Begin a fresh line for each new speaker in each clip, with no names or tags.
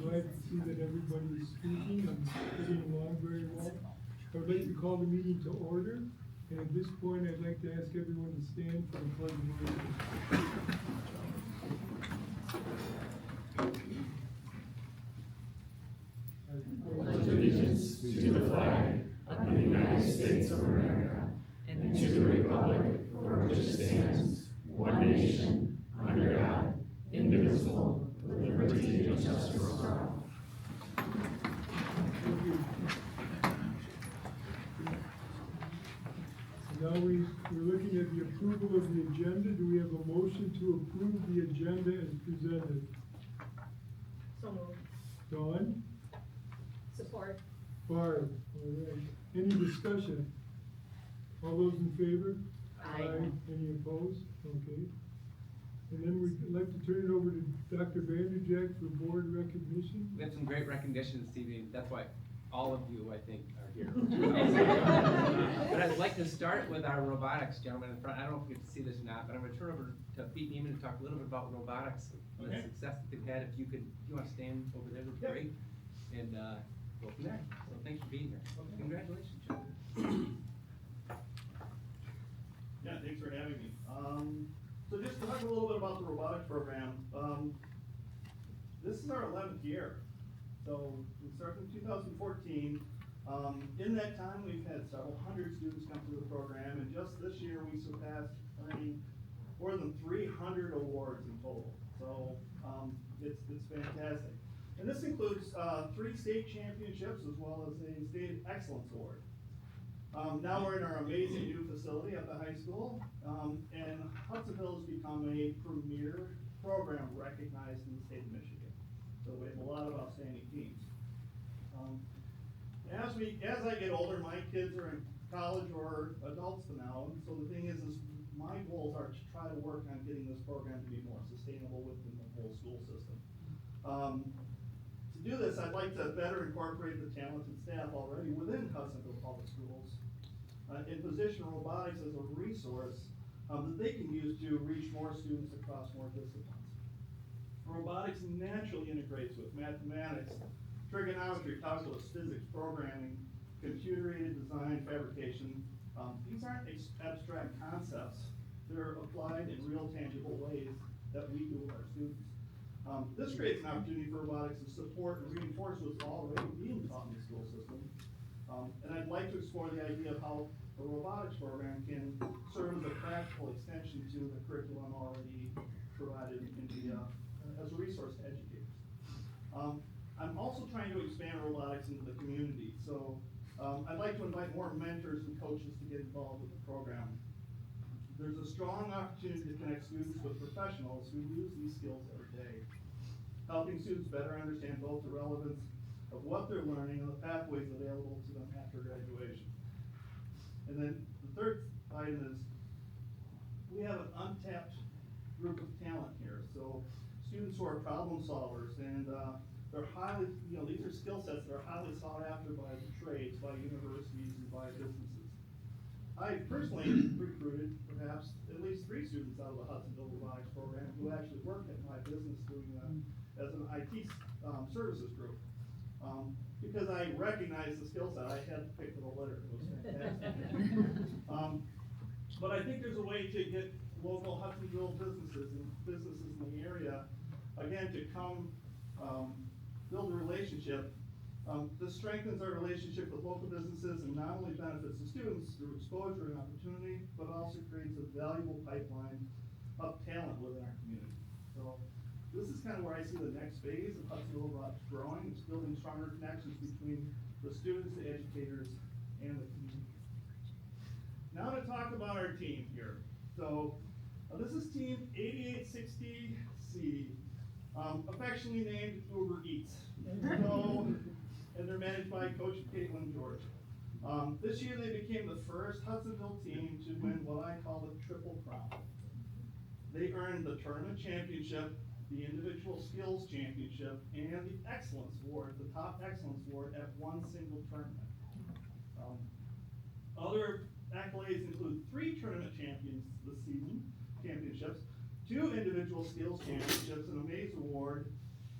glad to see that everybody is speaking and getting along very well. I would like to call the meeting to order, and at this point, I'd like to ask everyone to stand for the pledge of
allegiance to the flag of the United States of America and to the republic for which it stands, one nation, under God, indivisible, with liberty and justice for all.
Now we're looking at the approval of the agenda. Do we have a motion to approve the agenda as presented?
So moved.
Dawn?
Support.
Barb? All right. Any discussion? All those in favor?
Aye.
Any opposed? Okay. And then we'd like to turn it over to Dr. Vanderjack for board recognition.
We have some great recognition this evening. That's why all of you, I think, are here. But I'd like to start with our robotics gentleman in front. I don't know if you get to see this or not, but I'm going to turn over to Pete Neiman to talk a little bit about robotics and the success that they've had. If you want to stand over there, that'd be great. And go from there. So thanks for being here. Congratulations, John.
Yeah, thanks for having me. So just to talk a little bit about the robotics program. This is our 11th year. So we started in 2014. In that time, we've had several hundred students come through the program, and just this year we surpassed earning more than 300 awards in total. So it's fantastic. And this includes 3 state championships as well as a state excellence award. Now we're in our amazing new facility at the high school, and Hudsonville has become a premier program recognized in the state of Michigan. So we have a lot of outstanding teams. As I get older, my kids are in college or adults now, and so the thing is my goals are to try to work on getting this program to be more sustainable within the whole school system. To do this, I'd like to better incorporate the talented staff already within Hudsonville Public Schools and position robotics as a resource that they can use to reach more students across more disciplines. Robotics naturally integrates with mathematics, trigonometry, calculus, physics, programming, computer-aided design, fabrication. These aren't abstract concepts. They're applied in real, tangible ways that we do with our students. This creates an opportunity for robotics to support and reinforce what's already being taught in the school system. And I'd like to explore the idea of how the robotics program can serve as a practical extension to the curriculum already provided as a resource to educators. I'm also trying to expand robotics into the community. So I'd like to invite more mentors and coaches to get involved with the program. There's a strong opportunity to connect students with professionals who use these skills every day, helping students better understand both the relevance of what they're learning and the pathways available to them after graduation. And then the third item is we have an untapped group of talent here. So students who are problem solvers, and they're highly, these are skill sets that are highly sought after by the trades, by universities, and by businesses. I personally recruited perhaps at least 3 students out of the Hudsonville Robotics program who actually work at my business doing as an IT services group. Because I recognized the skill set, I had to pick the letter. It was fantastic. But I think there's a way to get local Hudsonville businesses and businesses in the area, again, to come build a relationship. This strengthens our relationship with local businesses and not only benefits the students through exposure and opportunity, but also creates a valuable pipeline of talent within our community. So this is kind of where I see the next phase of Hudsonville Robotics growing. It's building stronger connections between the students, the educators, and the community. Now to talk about our team here. So this is team 8860C, affectionately named Uber Eats. So, and they're managed by Coach Caitlin George. This year they became the first Hudsonville team to win what I call the Triple Crown. They earned the tournament championship, the individual skills championship, and the excellence award, the top excellence award at one single tournament. Other accolades include 3 tournament champions this season, championships, 2 individual skills championships, an Amaze Award,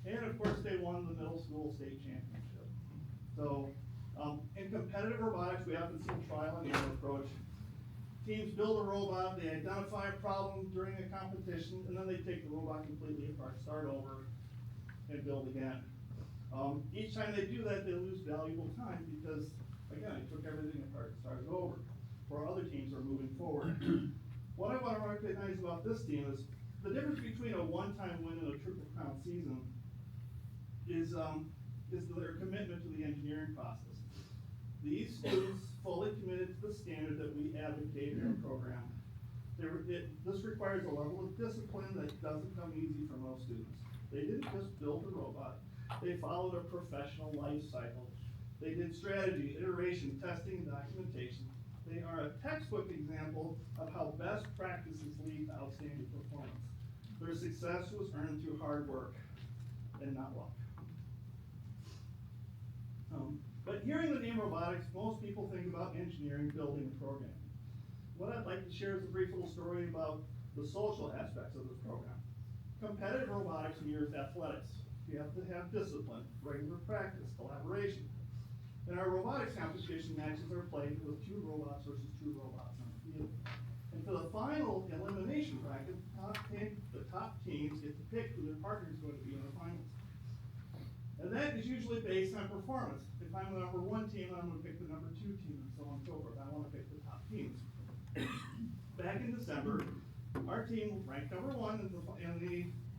and of course they won the middle school state championship. So, in competitive robotics, we often see a trial and error approach. Teams build a robot, they identify a problem during a competition, and then they take the robot completely apart, start over, and build again. Each time they do that, they lose valuable time because, again, they took everything apart and started over, where other teams are moving forward. What I want to recognize about this team is the difference between a one-time win and a triple crown season is their commitment to the engineering process. These students fully committed to the standard that we advocate in our program. This requires a level of discipline that doesn't come easy for most students. They didn't just build a robot, they followed a professional life cycle. They did strategy, iteration, testing, and documentation. They are a textbook example of how best practices lead to outstanding performance. Their success was earned through hard work and not luck. But hearing the name robotics, most people think about engineering, building, and programming. What I'd like to share is a brief little story about the social aspects of this program. Competitive robotics mirrors athletics. You have to have discipline, regular practice, collaboration. And our robotics competition matches are played with 2 robots versus 2 robots on the field. And for the final elimination bracket, the top teams get to pick who their partner is going to be in the finals. And that is usually based on performance. If I'm the number 1 team, I'm going to pick the number 2 team, and so on and so forth. I want to pick the top teams. Back in December, our team ranked number 1 in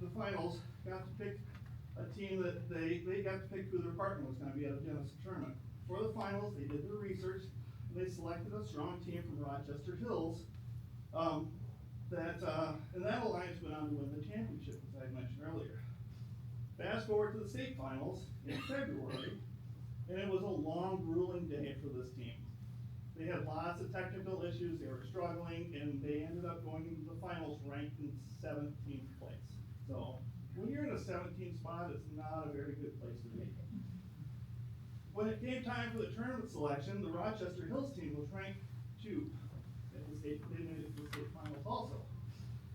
the finals, got to pick a team that they got to pick who their partner was going to be at a Genesis tournament. For the finals, they did their research, and they selected a strong team from Rochester Hills, and that alliance went on to win the championship, as I mentioned earlier. Fast forward to the state finals in February, and it was a long, grueling day for this team. They had lots of technical issues, they were struggling, and they ended up going into the finals ranked in 17th place. So, when you're in a 17th spot, it's not a very good place to be. When it came time for the tournament selection, the Rochester Hills team was ranked 2 at the state, they made it to the state finals also.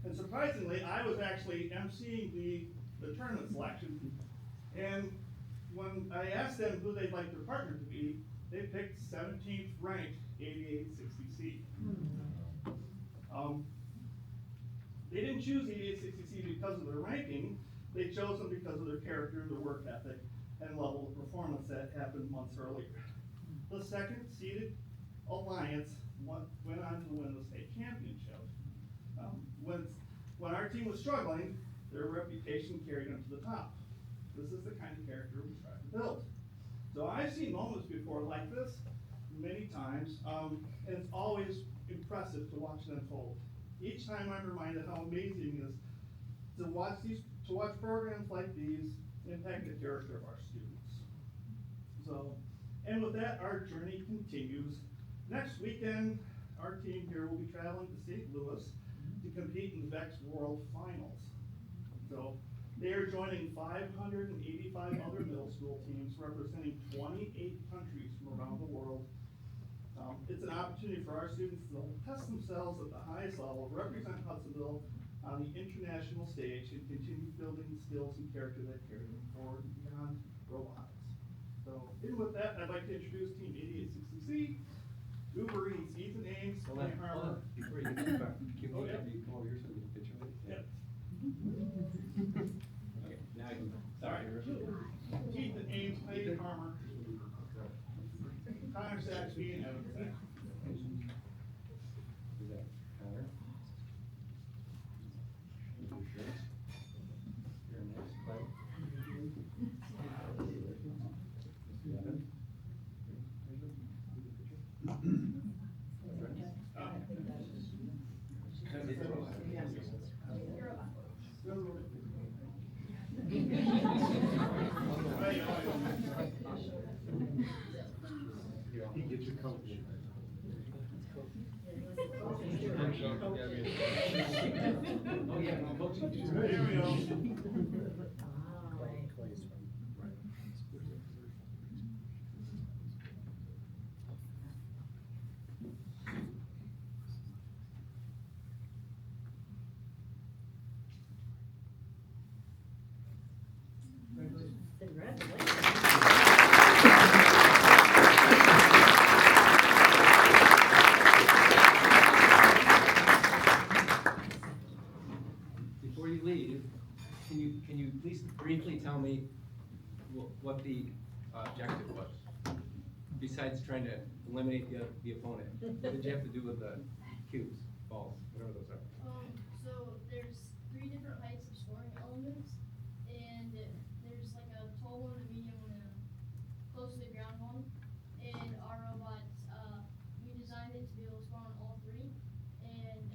And surprisingly, I was actually emceeing the tournament selection. And when I asked them who they'd like their partner to be, they picked 17th ranked 8860C. They didn't choose 8860C because of their ranking, they chose them because of their character, their work ethic, and level of performance that happened months earlier. The second seeded alliance went on to win the state championship. When our team was struggling, their reputation carried them to the top. This is the kind of character we try to build. So I've seen moments before like this, many times, and it's always impressive to watch them unfold. Each time I'm reminded how amazing it is to watch programs like these impact the character of our students. So, and with that, our journey continues. Next weekend, our team here will be traveling to St. Louis to compete in the VEX World Finals. So, they are joining 585 other middle school teams representing 28 countries from around the world. It's an opportunity for our students to test themselves at the highest level, represent Hudsonville on the international stage, and continue building the skills and character that carry them forward beyond robotics. So, and with that, I'd like to introduce Team 8860C, Uber Eats, Ethan Ames,
Hold
Clay Harmer.
on. Before you get too far, can you come over here so we can get a picture of it?
Yep.
Okay, now I can, sorry.
Ethan Ames, Clay Harmer, Connor Saxby, and Evan Saxby.
Is that Connor? You're next, Clay. Evan?
He gets your coach.
Oh, yeah, I'm coaching you.
There we go.
what the objective was, besides trying to eliminate the opponent? What did you have to do with the cubes, balls, whatever those are?
So there's 3 different heights of scoring elements, and there's like a tall one, a medium one, and a close to the ground one. And our robots, we designed it to be able to score on all 3, and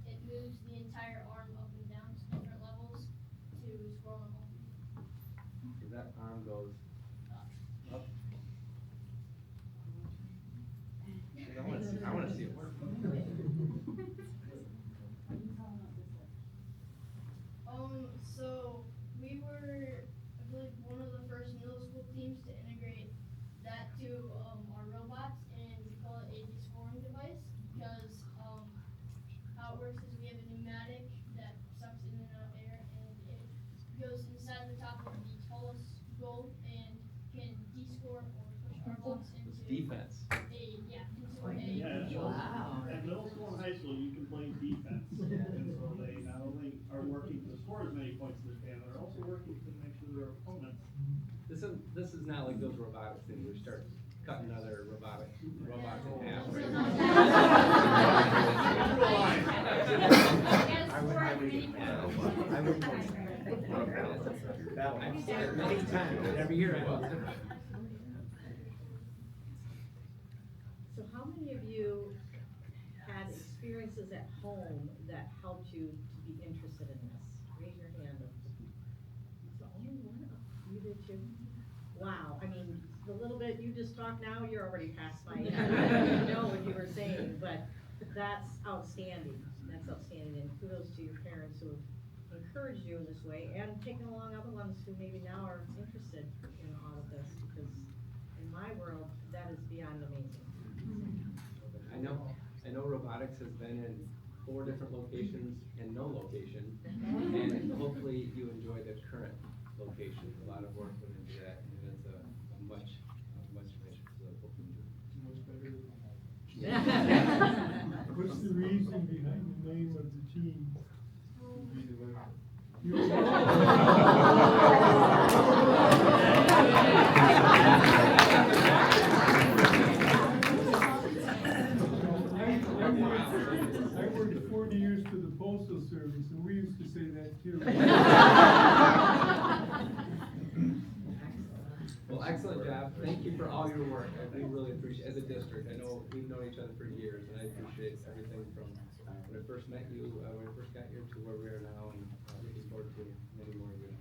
it moves the entire arm up and down to different levels to score on all 3.
So that arm goes up. I wanna see it work.
So we were, I believe, one of the first middle school teams to integrate that to our robots, and we call it a scoring device, because how it works is we have a pneumatic that sucks in and out air, and it goes inside the top of the tallest goal and can de-score or push our blocks into
Defense.
At middle school and high school, you can play defense, and so they not only are working to score as many points as they can, they're also working to make sure their opponents.
This is not like those robotics things where you start cutting another robot in half. I've seen it many times, every year I was.
So how many of you had experiences at home that helped you to be interested in this? Raise your hand. So only one of you did too? Wow, I mean, the little bit you just talked now, you're already past my, I didn't know what you were saying, but that's outstanding. That's outstanding, and kudos to your parents who have encouraged you in this way and taken along other ones who maybe now are interested in all of this, because in my world, that is beyond amazing.
I know robotics has been in 4 different locations and no location, and hopefully you enjoy the current location. A lot of work went into that, and it's a much nicer facility. Hopefully you enjoy it.
What's the reason behind the name of the team? I worked 40 years for the Postal Service, and we used to say that too.
Well, excellent job. Thank you for all your work. We really appreciate, as a district, I know we've known each other for years, and I appreciate everything from when I first met you, when I first got here, to where we are now, and looking forward to many more years.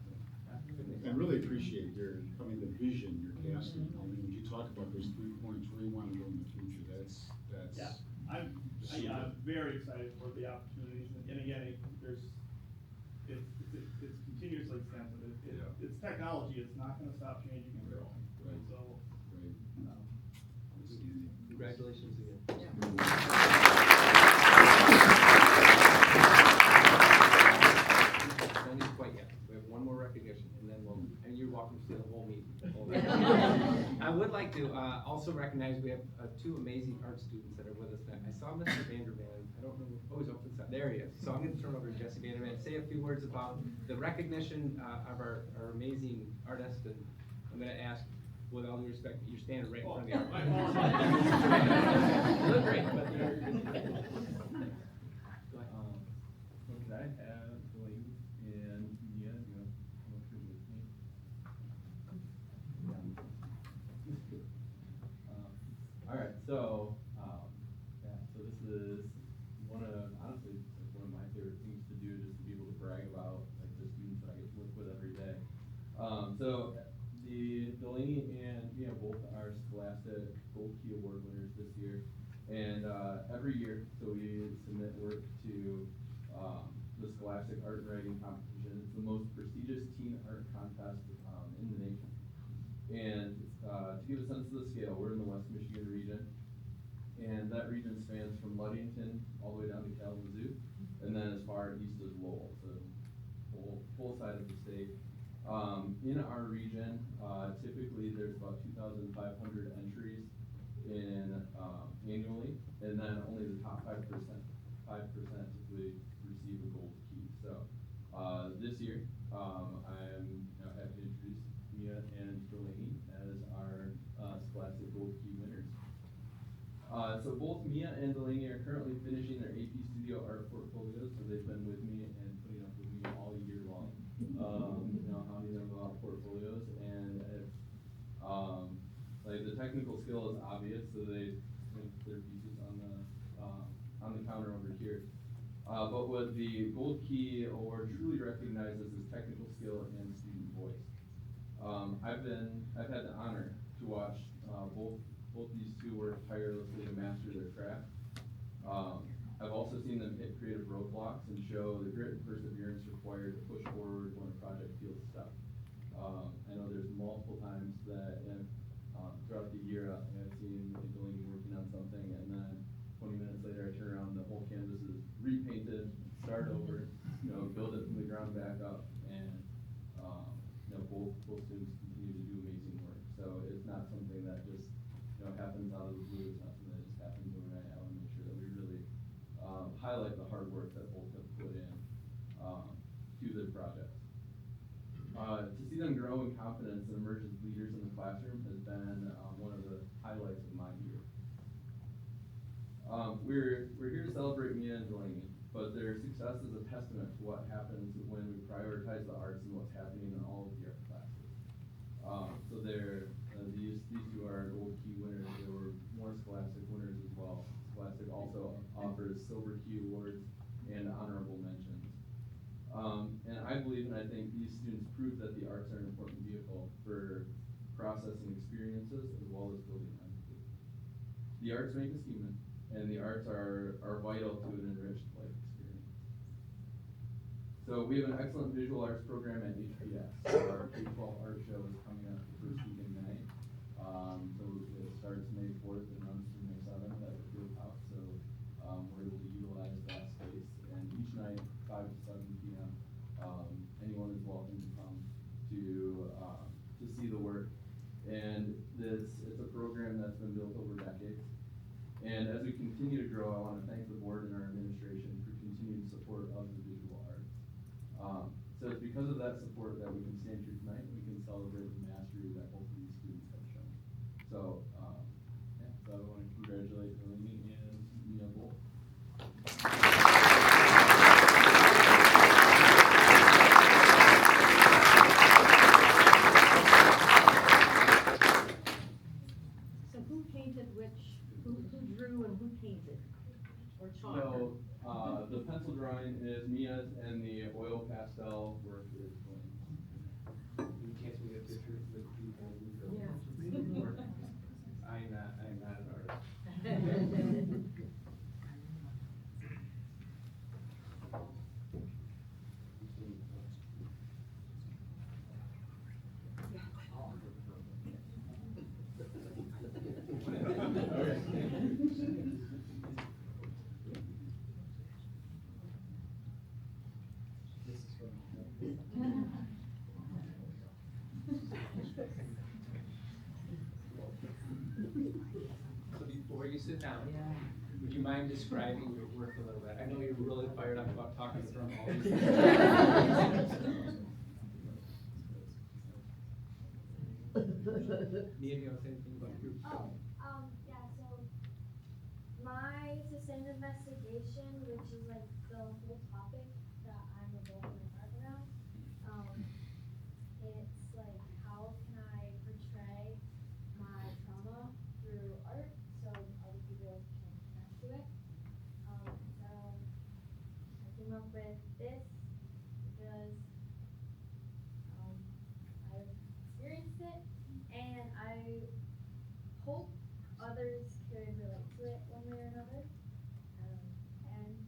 I really appreciate your, the vision you're casting. I mean, when you talk about those 3 points, where you want to go in the future, that's.
Yeah, I'm very excited for the opportunities, and again, it's continuously extensive. It's technology, it's not gonna stop changing and growing,
Right.
so.
Right.
Congratulations again. No need quite yet. We have one more recognition, and then and you're welcome to the whole meeting. I would like to also recognize we have 2 amazing art students that are with us tonight. I saw Mr. Vanderman. I don't know. Oh, he's up inside. There he is. So I'm going to turn over to Jesse Vanderman, say a few words about the recognition of our amazing artists, and I'm going to ask, with all due respect, you're standing right in front of the art. You look great, but you're
Could I have Blaine and Mia, you know, come up here with me? All right, so, yeah, so this is honestly, one of my favorite things to do, just to be able to brag about, like, the students that I get to work with every day. So, the Delaney and Mia both are Scholastic Gold Key Award winners this year. And every year, so we submit work to the Scholastic Art and Writing Competition. It's the most prestigious teen art contest in the nation. And to give a sense of the scale, we're in the West Michigan region. And that region spans from Ludington all the way down to Kalamazoo, and then as far east as Lowell, so full side of the state. In our region, typically there's about 2,500 entries annually, and then only the top 5% typically receive a gold key. So this year, I'm happy to introduce Mia and Delaney. so both Mia and Delaney are currently finishing their AP Studio art portfolios, so they've been with me and putting up with me all year long. Hounding them about portfolios, and it's, like the technical skill is obvious, so they make their pieces on the counter over here. But what the Gold Key Award truly recognizes is technical skill and student voice. I've had the honor to watch both these two work tirelessly to master their craft. I've also seen them hit creative roadblocks and show the grit and perseverance required to push forward when a project feels stuck. I know there's multiple times that throughout the year I've seen Delaney working on something, and then 20 minutes later I turn around and the whole canvas is repainted, start over, build it from the ground back up, and both students continue to do amazing work. So it's not something that just happens out of the blue. It's not something that just happens overnight. I want to make sure that we really highlight the hard work that both have put in to their projects. To see them grow in confidence and emerge as leaders in the classroom has been one of the highlights of my year. We're here to celebrate Mia and Delaney, but their success is a testament to what happens when we prioritize the arts and what's happening in all of the art classes. So these two are Gold Key winners. There were more Scholastic winners as well. Scholastic also offers Silver Key Awards and honorable mentions. And I believe, and I think these students prove that the arts are an important vehicle for processing experiences as well as building empathy. The arts make us human, and the arts are vital to an enriched life experience. So we have an excellent visual arts program at HPS. Our K-12 art show is coming up the first week in May. So it starts May 4th and runs through May 7th at the Field House. So we're able to utilize that space, and each night, 5 to 7 p.m., anyone is welcome to come to see the work. And it's a program that's been built over decades. And as we continue to grow, I want to thank the board and our administration for continued support of the visual arts. So it's because of that support that we can stand here tonight and we can celebrate the mastery that both of these students have shown. So, so I want to congratulate Delaney and Mia both.
So who painted which, who drew and who painted? Or chalked?
So, the pencil drawing is Mia's and the oil pastel work is Delaney's.
In case we get pictures with people who don't.
Yeah.
I'm not an artist. So before you sit down, would you mind describing your work a little bit? I know you're really fired up about talking from all these. Mia, do you want to say anything about your?
Yeah, so my sustained investigation, which is like the whole topic that I'm revolving my heart around, it's like how can I portray my trauma through art so other people can connect to it. So I came up with this because I've experienced it, and I hope others could relate to it one way or another. And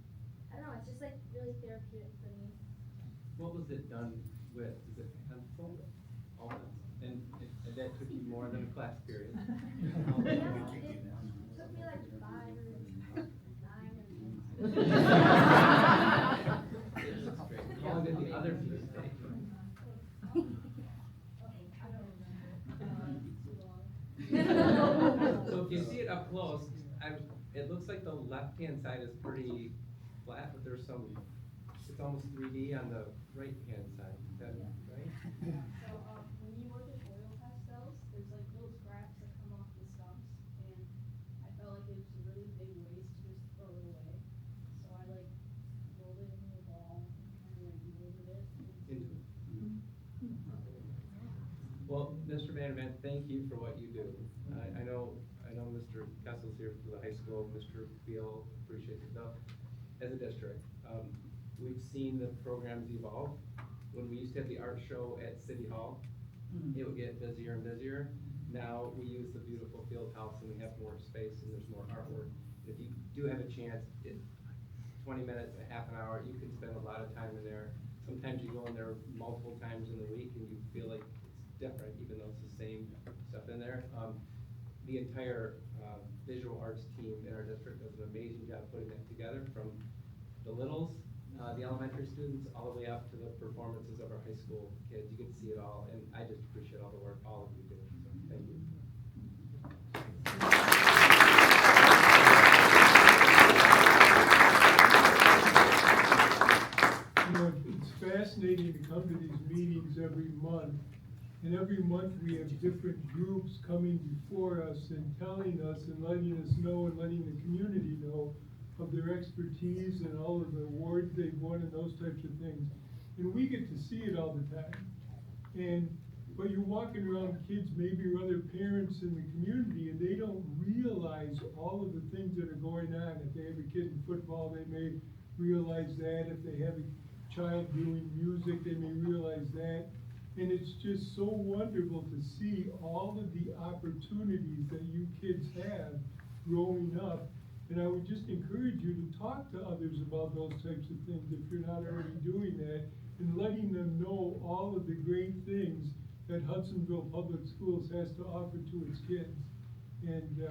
I don't know, it's just like really therapeutic for me.
What was it done with? Is it pencil? All pencil. And that took you more than a class period.
Yeah, it took me like 5 or 9 or 10.
That's great. How long did the other piece take? So if you see it up close, it looks like the left-hand side is pretty flat, but there's it's almost 3D on the right-hand side. Is that right?
So, when you work with oil pastels, there's like little scraps that come off the stumps, and I felt like it was a really big
Well, Mr. Vanderman, thank you for what you do. I know Mr. Kessel's here for the high school, Mr. Beal appreciates it though. As a district, we've seen the programs evolve. When we used to have the art show at City Hall, it would get busier and busier. Now we use the beautiful field house and we have more space and there's more artwork. If you do have a chance, 20 minutes, a half an hour, you can spend a lot of time in there. Sometimes you go in there multiple times in the week and you feel like it's different, even though it's the same stuff in there. The entire visual arts team in our district does an amazing job putting that together, from the littles, the elementary students, all the way up to the performances of our high school kids. You get to see it all, and I just appreciate all the work all of you do. So thank you.
You know, it's fascinating to come to these meetings every month. And every month we have different groups coming before us and telling us and letting us know and letting the community know of their expertise and all of the awards they've won and those types of things. And we get to see it all the time. But you're walking around kids, maybe or other parents in the community, and they don't realize all of the things that are going on. If they have a kid in football, they may realize that. If they have a child doing music, they may realize that. And it's just so wonderful to see all of the opportunities that you kids have growing up. And I would just encourage you to talk to others about those types of things if you're not already doing that, and letting them know all of the great things that Hudsonville Public Schools has to offer to its kids. And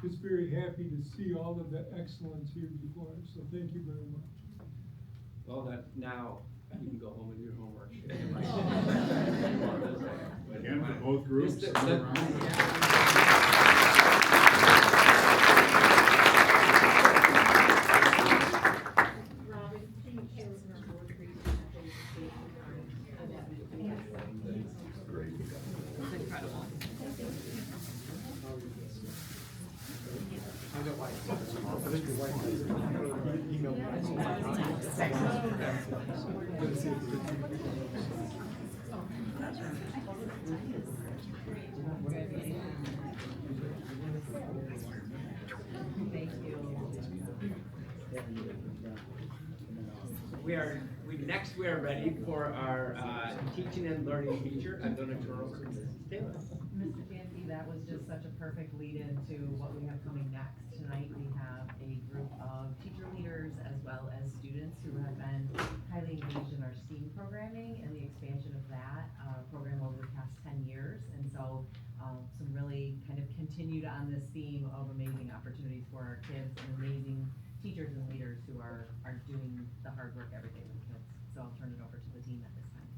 just very happy to see all of the excellence here before us. So thank you very much.
Well, now you can go home and do your homework.
Again, for both groups.
Just
Robin, can you share with our board presentation?
It's incredible.
Thank you.
Next we are ready for our teaching and learning feature. I'm going to turn over to Mrs. Taylor.
Mr. Jancy, that was just such a perfect lead-in to what we have coming next. Tonight we have a group of teacher leaders as well as students who have been highly engaged in our STEAM programming and the expansion of that program over the past 10 years. And so some really kind of continued on this theme of amazing opportunities for our kids and amazing teachers and leaders who are doing the hard work every day with kids. So I'll turn it over to the team at this time.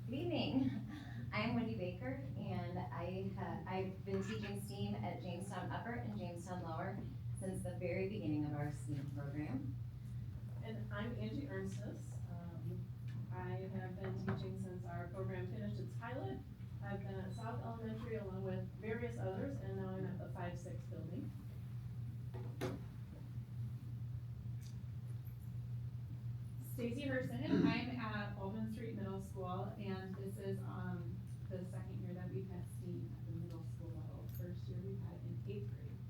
Good evening. I'm Wendy Baker, and I've been teaching STEAM at Jamestown Upper and Jamestown Lower since the very beginning of our STEAM program.
And I'm Angie Ernstis. I have been teaching since our program finished its pilot. I've been at South Elementary along with various others, and now I'm at the 5-6 building.
Stacy Herson, I'm at Baldwin Street Middle School, and this is the second year that we've had STEAM at the middle school level. First year we've had it in 8th grade.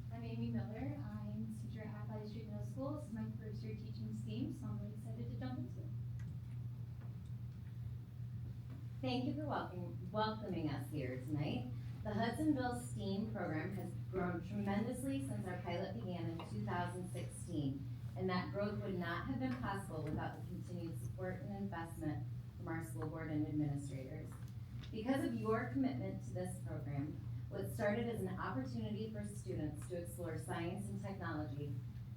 I'm Amy Miller. I'm teacher at Valley Street Middle School. This is my first year teaching STEAM, so I'm really excited to jump into it.
Thank you for welcoming us here tonight. The Hudsonville STEAM program has grown tremendously since our pilot began in 2016, and that growth would not have been possible without the continued support and investment from our school board and administrators. Because of your commitment to this program, what started as an opportunity for students to explore science and technology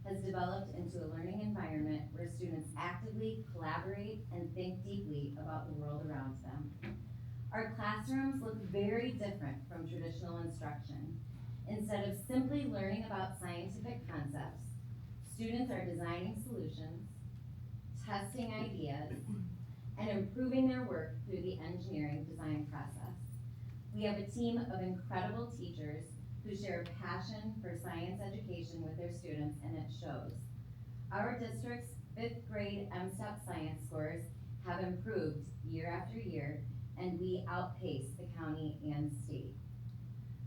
has developed into a learning environment where students actively collaborate and think deeply about the world around them. Our classrooms look very different from traditional instruction. Instead of simply learning about scientific concepts, students are designing solutions, testing ideas, and improving their work through the engineering design process. We have a team of incredible teachers who share a passion for science education with their students, and it shows. Our district's 5th grade MSTEP science scores have improved year after year, and we outpace the county and state.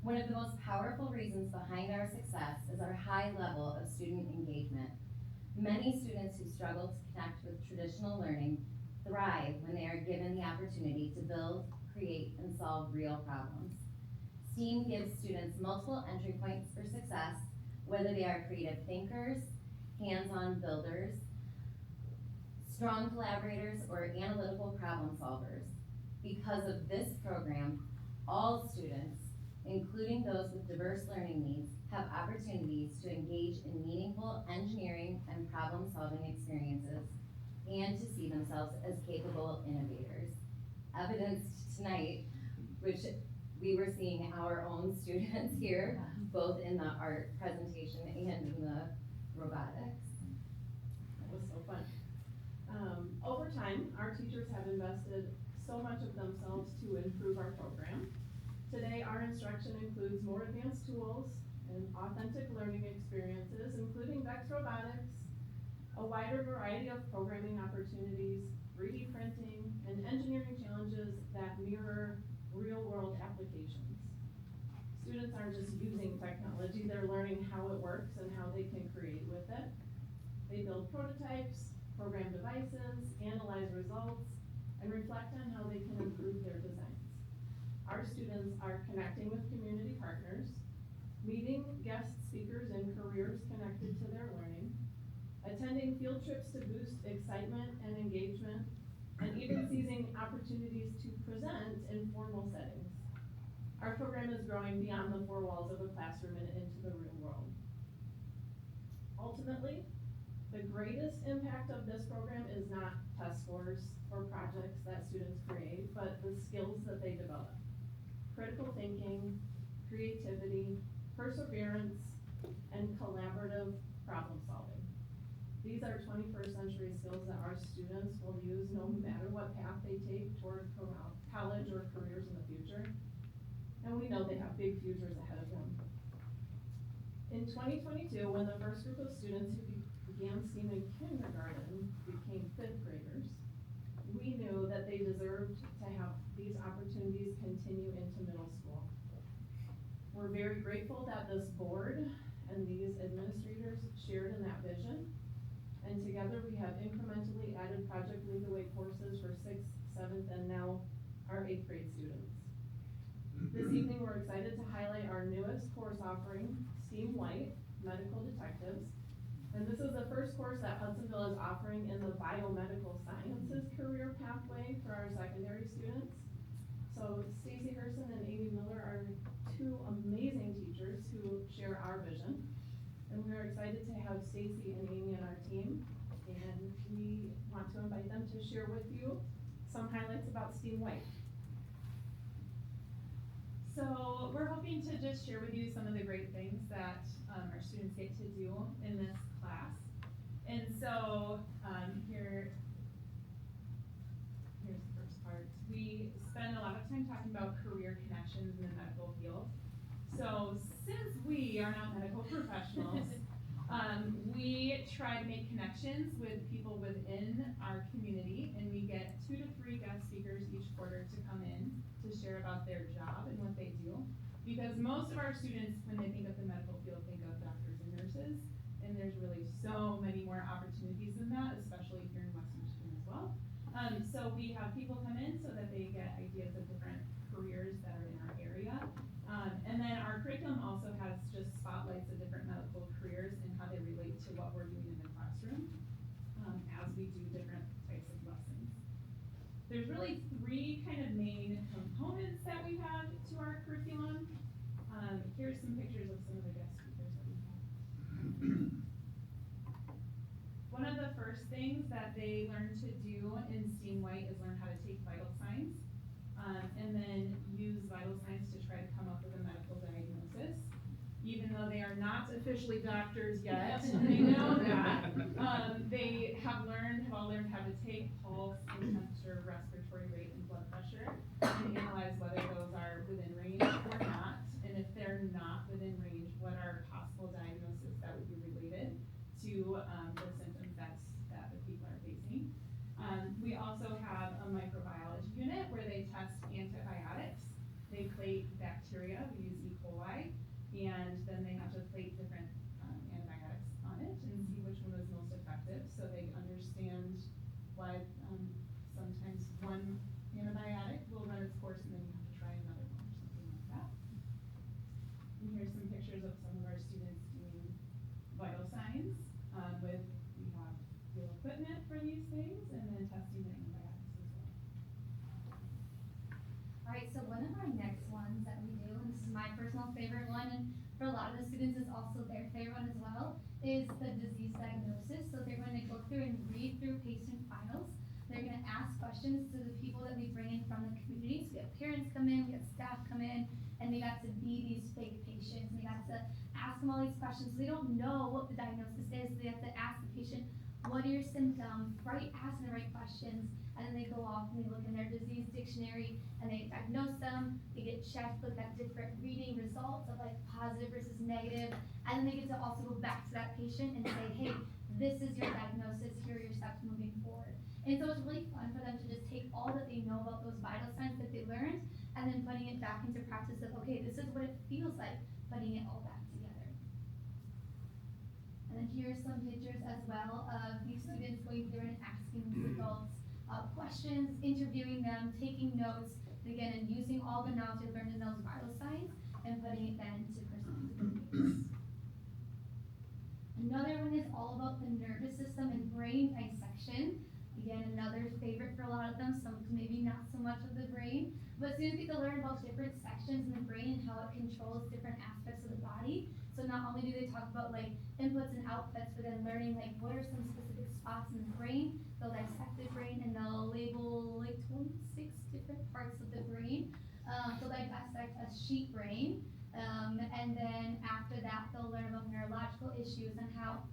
One of the most powerful reasons behind our success is our high level of student engagement. Many students who struggle to connect with traditional learning thrive when they are given the opportunity to build, create, and solve real problems. STEAM gives students multiple entry points for success, whether they are creative thinkers, hands-on builders, strong collaborators, or analytical problem solvers. Because of this program, all students, including those with diverse learning needs, have opportunities to engage in meaningful engineering and problem-solving experiences and to see themselves as capable innovators. Evidenced tonight, which we were seeing our own students here, both in the art presentation and in the robotics.
That was so fun. Over time, our teachers have invested so much of themselves to improve our program. Today, our instruction includes more advanced tools and authentic learning experiences, including Bex Robotics, a wider variety of programming opportunities, 3D printing, and engineering challenges that mirror real-world applications. Students aren't just using technology, they're learning how it works and how they can create with it. They build prototypes, program devices, analyze results, and reflect on how they can improve their designs. Our students are connecting with community partners, meeting guest speakers and careers connected to their learning, attending field trips to boost excitement and engagement, and even seizing opportunities to present in formal settings. Our program is growing beyond the 4 walls of a classroom and into the real world. Ultimately, the greatest impact of this program is not test scores or projects that students create, but the skills that they develop. Critical thinking, creativity, perseverance, and collaborative problem solving. These are 21st century skills that our students will use no matter what path they take toward college or careers in the future. And we know they have big futures ahead of them. In 2022, when the first group of students who began STEAM in kindergarten became 5th graders, we knew that they deserved to have these opportunities continue into middle school. We're very grateful that this board and these administrators shared in that vision. And together we have incrementally added Project Lead the Way courses for 6th, 7th, and now our 8th grade students. This evening we're excited to highlight our newest course offering, STEAM White, Medical Detectives. And this is the first course that Hudsonville is offering in the biomedical sciences career pathway for our secondary students. So Stacy Herson and Amy Miller are 2 amazing teachers who share our vision. And we are excited to have Stacy and Amy on our team. And we want to invite them to share with you some highlights about STEAM White.
So we're hoping to just share with you some of the great things that our students get to do in this class. And so here's the first part. We spend a lot of time talking about career connections in the medical field. So since we are not medical professionals, we try to make connections with people within our community, and we get 2 to 3 guest speakers each quarter to come in to share about their job and what they do. Because most of our students, when they think of the medical field, think of doctors and nurses, and there's really so many more opportunities than that, especially here in West Michigan as well. So we have people come in so that they get ideas of different careers that are in our area. And then our curriculum also has just spotlights of different medical careers and how they relate to what we're doing in the classroom as we do different types of lessons. There's really 3 kind of main components that we have to our curriculum. Here's some pictures of some of the guest speakers that we have. One of the first things that they learn to do in STEAM White is learn how to take vital signs. And then use vital signs to try to come up with a medical diagnosis. Even though they are not officially doctors yet, they know that. They have all learned how to take pulse and temperature, respiratory rate, and blood pressure, and analyze whether those are within range also have a microbiology unit where they test antibiotics. They plate bacteria, we use E. coli, and then they have to plate different antibiotics on it and see which one is most effective, so they understand why sometimes one antibiotic will run its course and then you have to try another one or something like that. And here's some pictures of some of our students doing vital signs we have real equipment for these things and then testing the antibiotics as well.
All right, so one of our next ones that we do, and this is my personal favorite one, and for a lot of the students is also their favorite one as well, is the disease diagnosis. So they're going to go through and read through patient files. They're going to ask questions to the people that we bring in from the community. So we have parents come in, we have staff come in, and they got to be these fake patients. And they got to ask them all these questions. So they don't know what the diagnosis is. So they have to ask the patient, what are your symptoms? Ask the right questions. And then they go off and they look in their disease dictionary and they diagnose them. They get checked, look at different reading results of like positive versus negative. And then they get to also go back to that patient and say, hey, this is your diagnosis. Here are your steps moving forward. And so it's really fun for them to just take all that they know about those vital signs that they learned and then putting it back into practice of, okay, this is what it feels like, putting it all back together. And then here's some pictures as well of these students going through and asking these adults questions, interviewing them, taking notes, again, and using all the knowledge they learned in those vital signs and putting it then to presenting to the case. Another one is all about the nervous system and brain dissection. Again, another favorite for a lot of them, some maybe not so much of the brain, but students get to learn about different sections in the brain and how it controls different aspects of the body. So not only do they talk about like inputs and outputs, but then learning like what are some specific spots in the brain. They'll dissect the brain and they'll label like 26 different parts of the brain. So they dissect a sheep brain. And then after that, they'll learn about neurological issues and how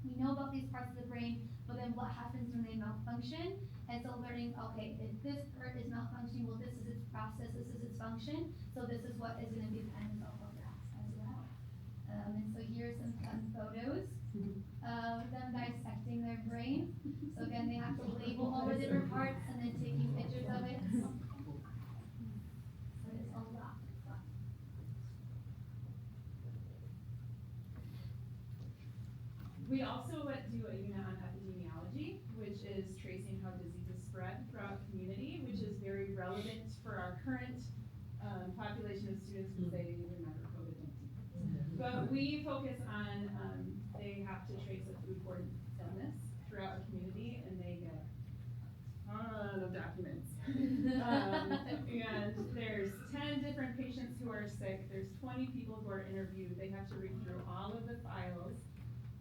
we know about these parts of the brain, but then what happens when they malfunction. And so learning, okay, if this part is malfunctioning, well, this is its process, this is its function. So this is what is going to be the end result of that as well. And so here's some fun photos of them dissecting their brain. So again, they have to label all the different parts and then taking pictures of it. So it's a lot of fun.
We also do a unit on epidemiology, which is tracing how diseases spread throughout the community, which is very relevant for our current population of students because they remember COVID-19. But we focus on, they have to trace a foodborne illness throughout a community, and they get a ton of documents. And there's 10 different patients who are sick, there's 20 people who are interviewed, they have to read through all of the files.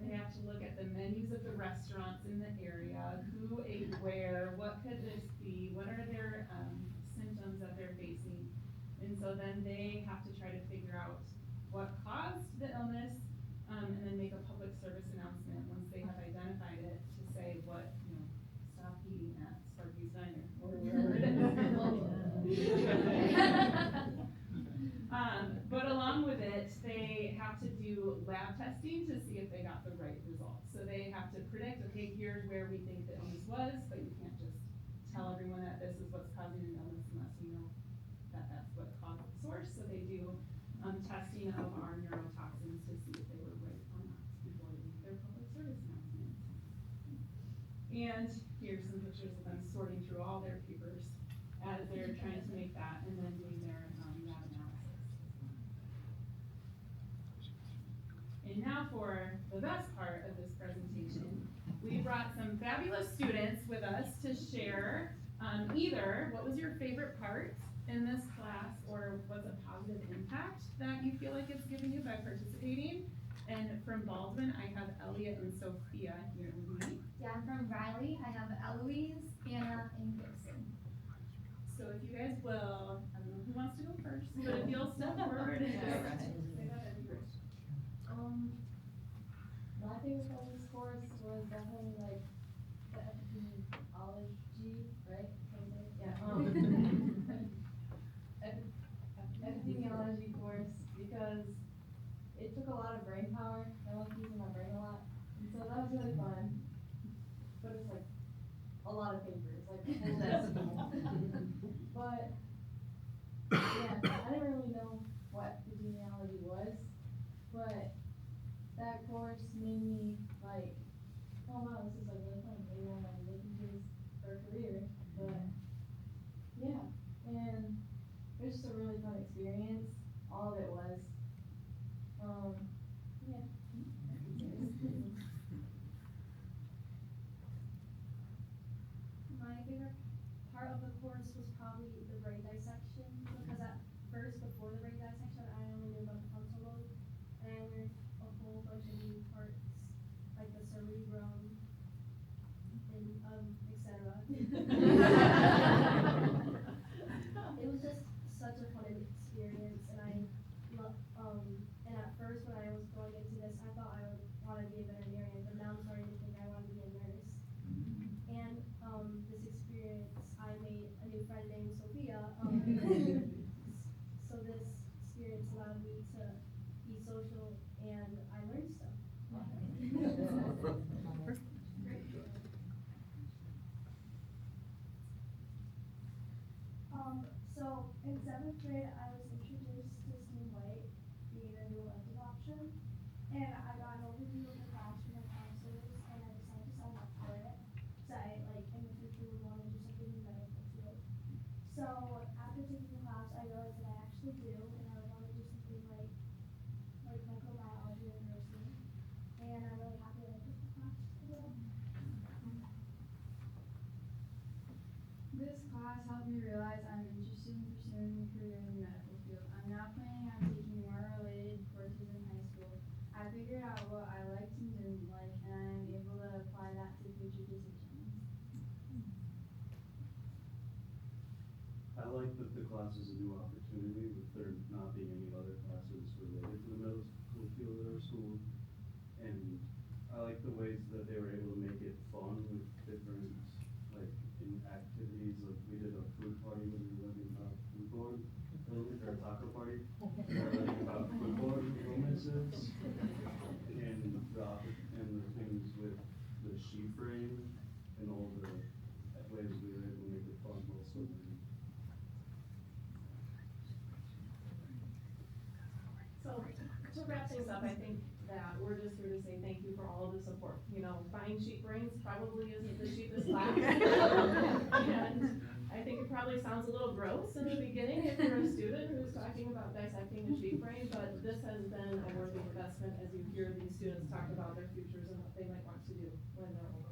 They have to look at the menus of the restaurants in the area, who ate where, what could this be, what are their symptoms that they're facing. And so then they have to try to figure out what caused the illness, and then make a public service announcement once they have identified it to say what, stop eating at Sparky's Diner or wherever it is. But along with it, they have to do lab testing to see if they got the right results. So they have to predict, okay, here's where we think the illness was, but you can't just tell everyone that this is what's causing an illness unless you know that that's what caused the source. So they do testing of our neurotoxins to see if they were right or not before they make their public service announcement. And here's some pictures of them sorting through all their papers as they're trying to make that and then doing their lab analysis. And now for the best part of this presentation, we brought some fabulous students with us to share either what was your favorite part in this class or what's a positive impact that you feel like it's given you by participating. And from Baldwin, I have Elliot and Sophia here with me.
Yeah, I'm from Riley. I have Eloise, Anna, and Gibson.
So if you guys will, I don't know who wants to go first, but if you'll step forward and say that, that'd be great.
My favorite part of this course was definitely like the epidemiology, right? Epidemiology course, because it took a lot of brain power. I like using my brain a lot, and so that was really fun. But it's like a a lot of papers, like a whole desk full. But, yeah, I didn't really know what the genealogy was, but that course made me like, oh wow, this is like really fun, maybe I want to look into this for a career, but, yeah, and it was just a really fun experience, all of it was, yeah.
My favorite part of the course was probably the brain dissection, because at first, before the brain dissection, I only knew about the frontal lobe, and I learned a whole bunch of new parts, like the cerebrum, and, etc. It was just such a fun experience, and and at first when I was going into this, I thought I would want to be a veterinarian, but now I'm starting to think I want to be a nurse. And, this experience, I made a new friend named Sophia, so this experience allowed me to be social, and I learned stuff. So in 7th grade, I was introduced to STEAM White, being a new elective option, and I got an overview of the class from the counselors, and I decided to sign up for it. So I, like, in the future would want to do something in the medical field. So after taking the class, I realized that I actually do, and I would want to do something like microbiology or nursing, and I'm really happy that I took the class as well.
This class helped me realize I'm interested in pursuing a career in the medical field. I'm now planning on taking more related courses in high school. I figured out what I liked and didn't like, and I'm able to apply that to future decisions.
I like that the class is a new opportunity, with there not being any other classes related to the medical field at our school. And I like the ways that they were able to make it fun with different, like, in activities, like we did a food party when we were learning about foodborne, or a taco party. We were learning about foodborne illnesses, and the things with the sheep brain, and all the ways we were able to make it fun while still learning.
So, to wrap things up, I think that we're just here to say thank you for all of the support. You know, buying sheep brains probably isn't the cheapest class. And I think it probably sounds a little gross in the beginning if you're a student who's talking about dissecting a sheep brain, but this has been a worthy investment as you hear these students talk about their futures and what they might want to do when they're older.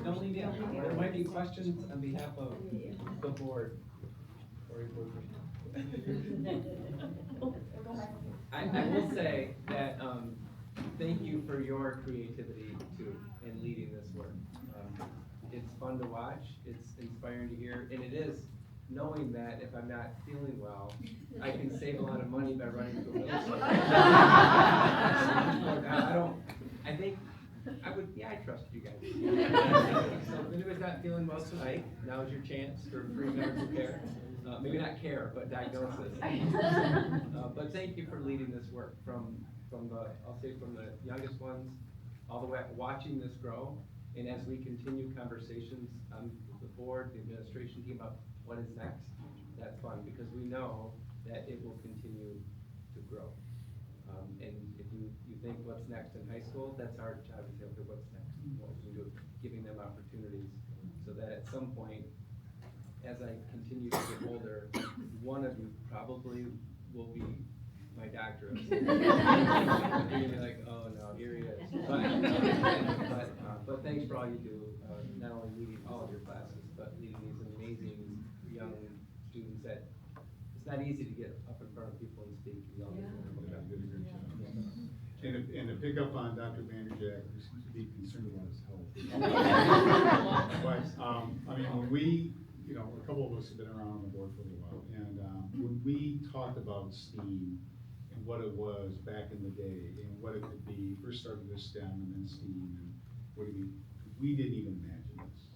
Don't leave yet. There might be questions on behalf of the board. I will say that, thank you for your creativity too in leading this work. It's fun to watch, it's inspiring to hear, and it is knowing that if I'm not feeling well, I can save a lot of money by running to a middle school. I trust you guys. So if anybody's not feeling well tonight, now's your chance for free medical care. Maybe not care, but diagnosis. But thank you for leading this work from the, I'll say from the youngest ones all the way up, watching this grow. And as we continue conversations on the board, the administration team about what is next, that's fun because we know that it will continue to grow. And if you think what's next in high school, that's our job to say, okay, what's next? What we can do, giving them opportunities so that at some point, as I continue to get older, one of you probably will be my doctor. You're gonna be like, oh no, here he is. But thanks for all you do, not only leading all of your classes, but leading these amazing young students that it's not easy to get up in front of people and speak. You always
Yeah, you did a great job. And to pick up on Dr. Vanderjack, who seems to be concerned about his health. But, I mean, when we, a couple of us have been around on the board for a little while, and when we talked about STEAM and what it was back in the day, and what it could be, first started with STEM and then STEAM, and we didn't even imagine this.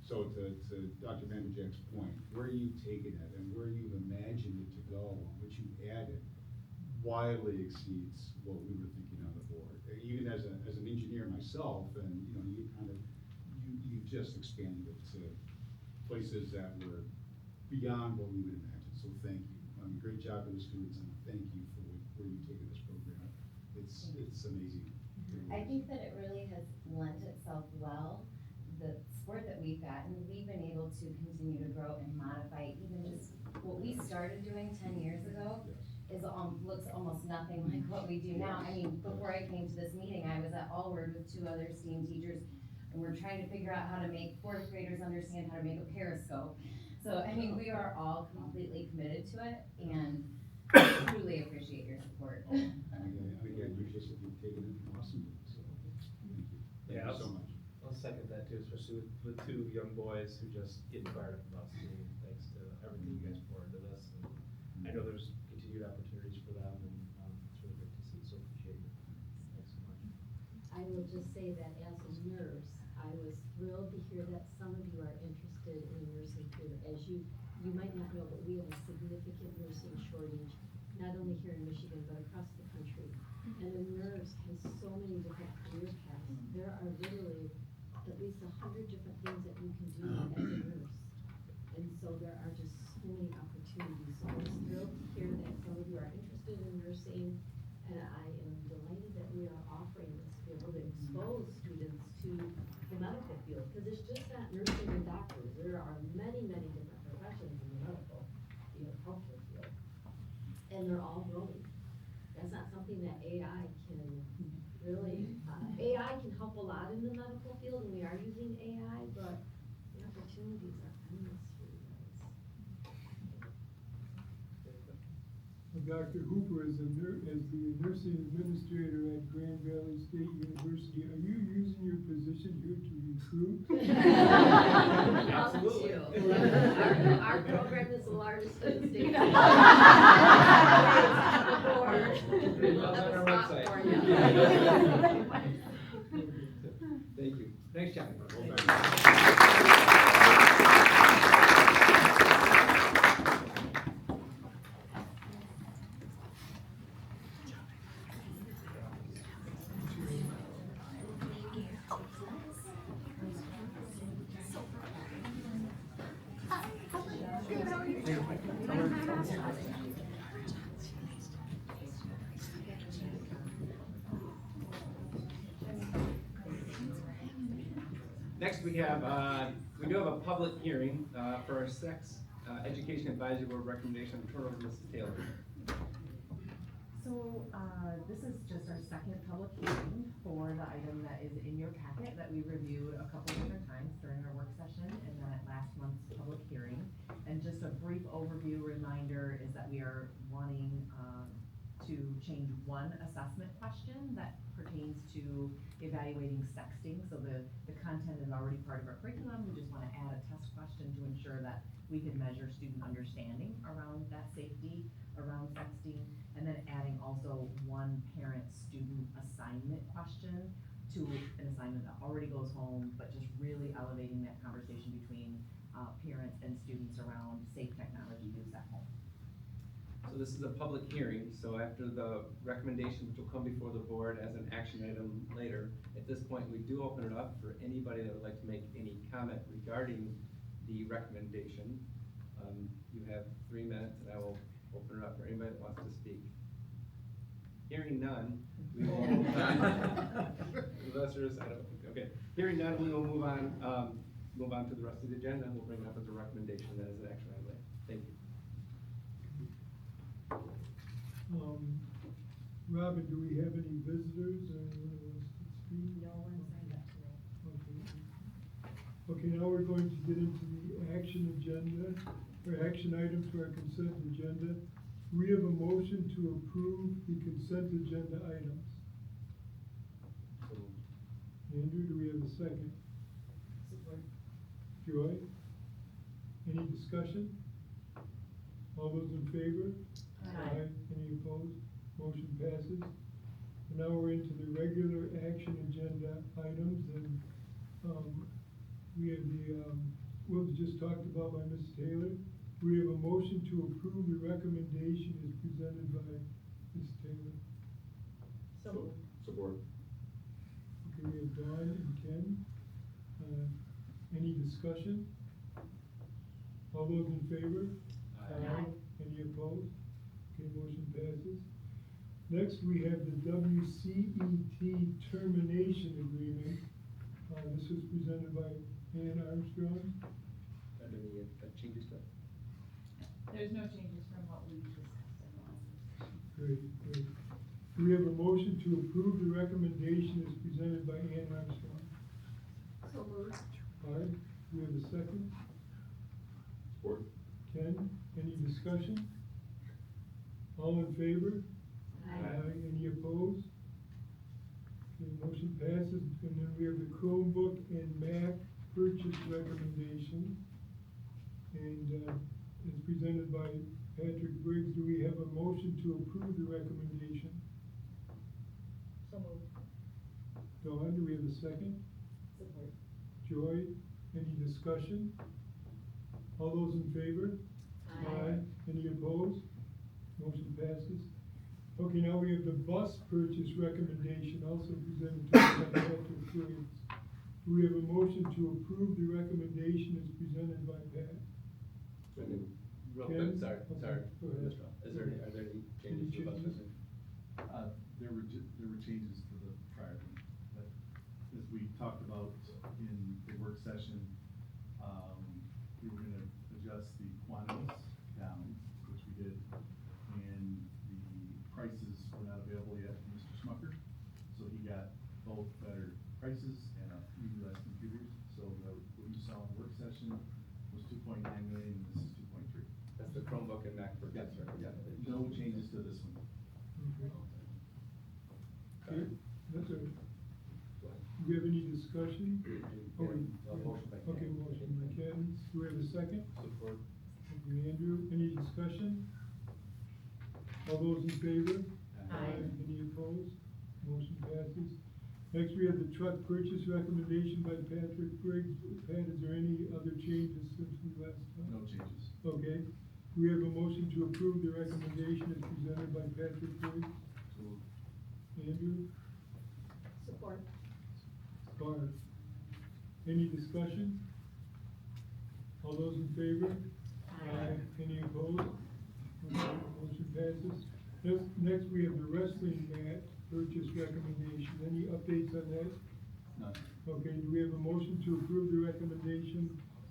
So to Dr. Vanderjack's point, where you've taken it and where you've imagined it to go, and what you added, wildly exceeds what we were thinking on the board. Even as an engineer myself, and, you know, you kind of, you just expanded it to places that were beyond what we would imagine, so thank you. Great job to the students, and thank you for where you've taken this program. It's amazing.
I think that it really has lent itself well, the sport that we've gotten, we've been able to continue to grow and modify even just what we started doing 10 years ago is looks almost nothing like what we do now. I mean, before I came to this meeting, I was at Allward with 2 other STEAM teachers, and we're trying to figure out how to make 4th graders understand how to make a periscope. So, I mean, we are all completely committed to it, and truly appreciate your support.
And again, you've taken it awesome, so thank you. Thank you so much.
I'll second that too, especially with 2 young boys who just get fired up about skiing, thanks to everything you guys poured into this. And I know there's continued opportunities for them, and it's really great to see, so appreciate it. Thanks so much.
I will just say that as a nurse, I was thrilled to hear that some of you are interested in a nursing career. As you might not know, but we have a significant nursing shortage, not only here in Michigan, but across the country. And a nurse has so many different career paths. There are literally at least 100 different things that you can do as a nurse. And so there are just so many opportunities. So I was thrilled to hear that some of you are interested in nursing, and I am delighted that we are offering this to be able to expose students to the medical field, because it's just not nursing and doctors. There are many, many different professions in the medical, healthcare field, and they're all growing. That's not something that AI can really, AI can help a lot in the medical field, and we are using AI, but the opportunities are endless for you guys.
Dr. Hooper, as the nursing administrator at Grand Valley State University, are you using your position here to recruit?
Absolutely.
Our program is the largest in the state.
Thank you. Thanks, John. Next, we do have a public hearing for our sex education advisory board recommendation. Turn over to Mrs. Taylor.
So, this is just our second public hearing for the item that is in your packet that we reviewed a couple different times during our work session and then at last month's public hearing. And just a brief overview reminder is that we are wanting to change one assessment question that pertains to evaluating sexting. So the content is already part of our curriculum. We just want to add a test question to ensure that we can measure student understanding around that safety, around sexting, and then adding also one parent-student assignment question to an assignment that already goes home, but just really elevating that conversation between parents and students around safe technology use at home.
So this is a public hearing, so after the recommendation, which will come before the board as an action item later, at this point, we do open it up for anybody that would like to make any comment regarding the recommendation. You have 3 minutes, and I will open it up for anybody that wants to speak. Hearing none, we will move on. Okay. Hearing none, we will move on to the rest of the agenda, and we'll bring it up as a recommendation, then as an action item later. Thank you.
Robin, do we have any visitors or anyone who wants to speak?
No one signed up tonight.
Okay, now we're going to get into the action agenda, or action items for our consent agenda. We have a motion to approve the consent agenda items. Andrew, do we have a second?
Support.
Joy? Any discussion? All those in favor?
Aye.
Any opposed? Motion passes. And now we're into the regular action agenda items, and we have what was just talked about by Ms. Taylor. We have a motion to approve the recommendation as presented by Ms. discussion? All those in favor?
Aye.
Any opposed? Okay, motion passes. Next, we have the WCET termination agreement. This was presented by Ann Armstrong.
Are there any changes to it?
There's no changes from what we discussed in the last session.
Great, great. Do we have a motion to approve the recommendation as presented by Ann Armstrong?
So moved.
Barb, do we have a second?
Support.
Ken, any discussion? All in favor?
Aye.
Any opposed? Okay, motion passes, and then we have the Chromebook and Mac purchase recommendation. And, it's presented by Patrick Briggs. Do we have a motion to approve the recommendation?
So moved.
Dawn, do we have a second?
Support.
Joy, any discussion? All those in favor?
Aye.
Any opposed? Motion passes. Okay, now we have the bus purchase recommendation, also presented to us by Patrick Briggs. Do we have a motion to approve the recommendation as presented by Pat?
Real
Ken?
quick, sorry.
Okay, go ahead.
Is there any, are there any changes to the bus
changes?
purchase?
There were changes to the prior one, but as we talked about in the work session, we were gonna adjust the quantities down, which we did, and the prices were not available yet from Mr. Smucker, so he got both better prices and even less computers, so what you saw in the work session was 2.9 million, and this is 2.3.
That's the Chromebook and Mac purchase,
Yeah,
right?
yeah, no changes to this one.
Okay, that's it. Do we have any discussion? Oh,
Motion by Ken.
Okay, motion by Ken. Do we have a second?
Support.
Okay, Andrew, any discussion? All those in favor?
Aye.
Any opposed? Motion passes. Next, we have the truck purchase recommendation by Patrick Briggs. Pat, is there any other changes since we last talked?
No changes.
Okay. Do we have a motion to approve the recommendation as presented by Patrick Briggs? Andrew?
Support.
Barb? Any discussion? All those in favor? Any opposed? Okay, motion passes. Next, we have the wrestling mat purchase recommendation. Any updates on that?
None.
Okay, do we have a motion to approve the recommendation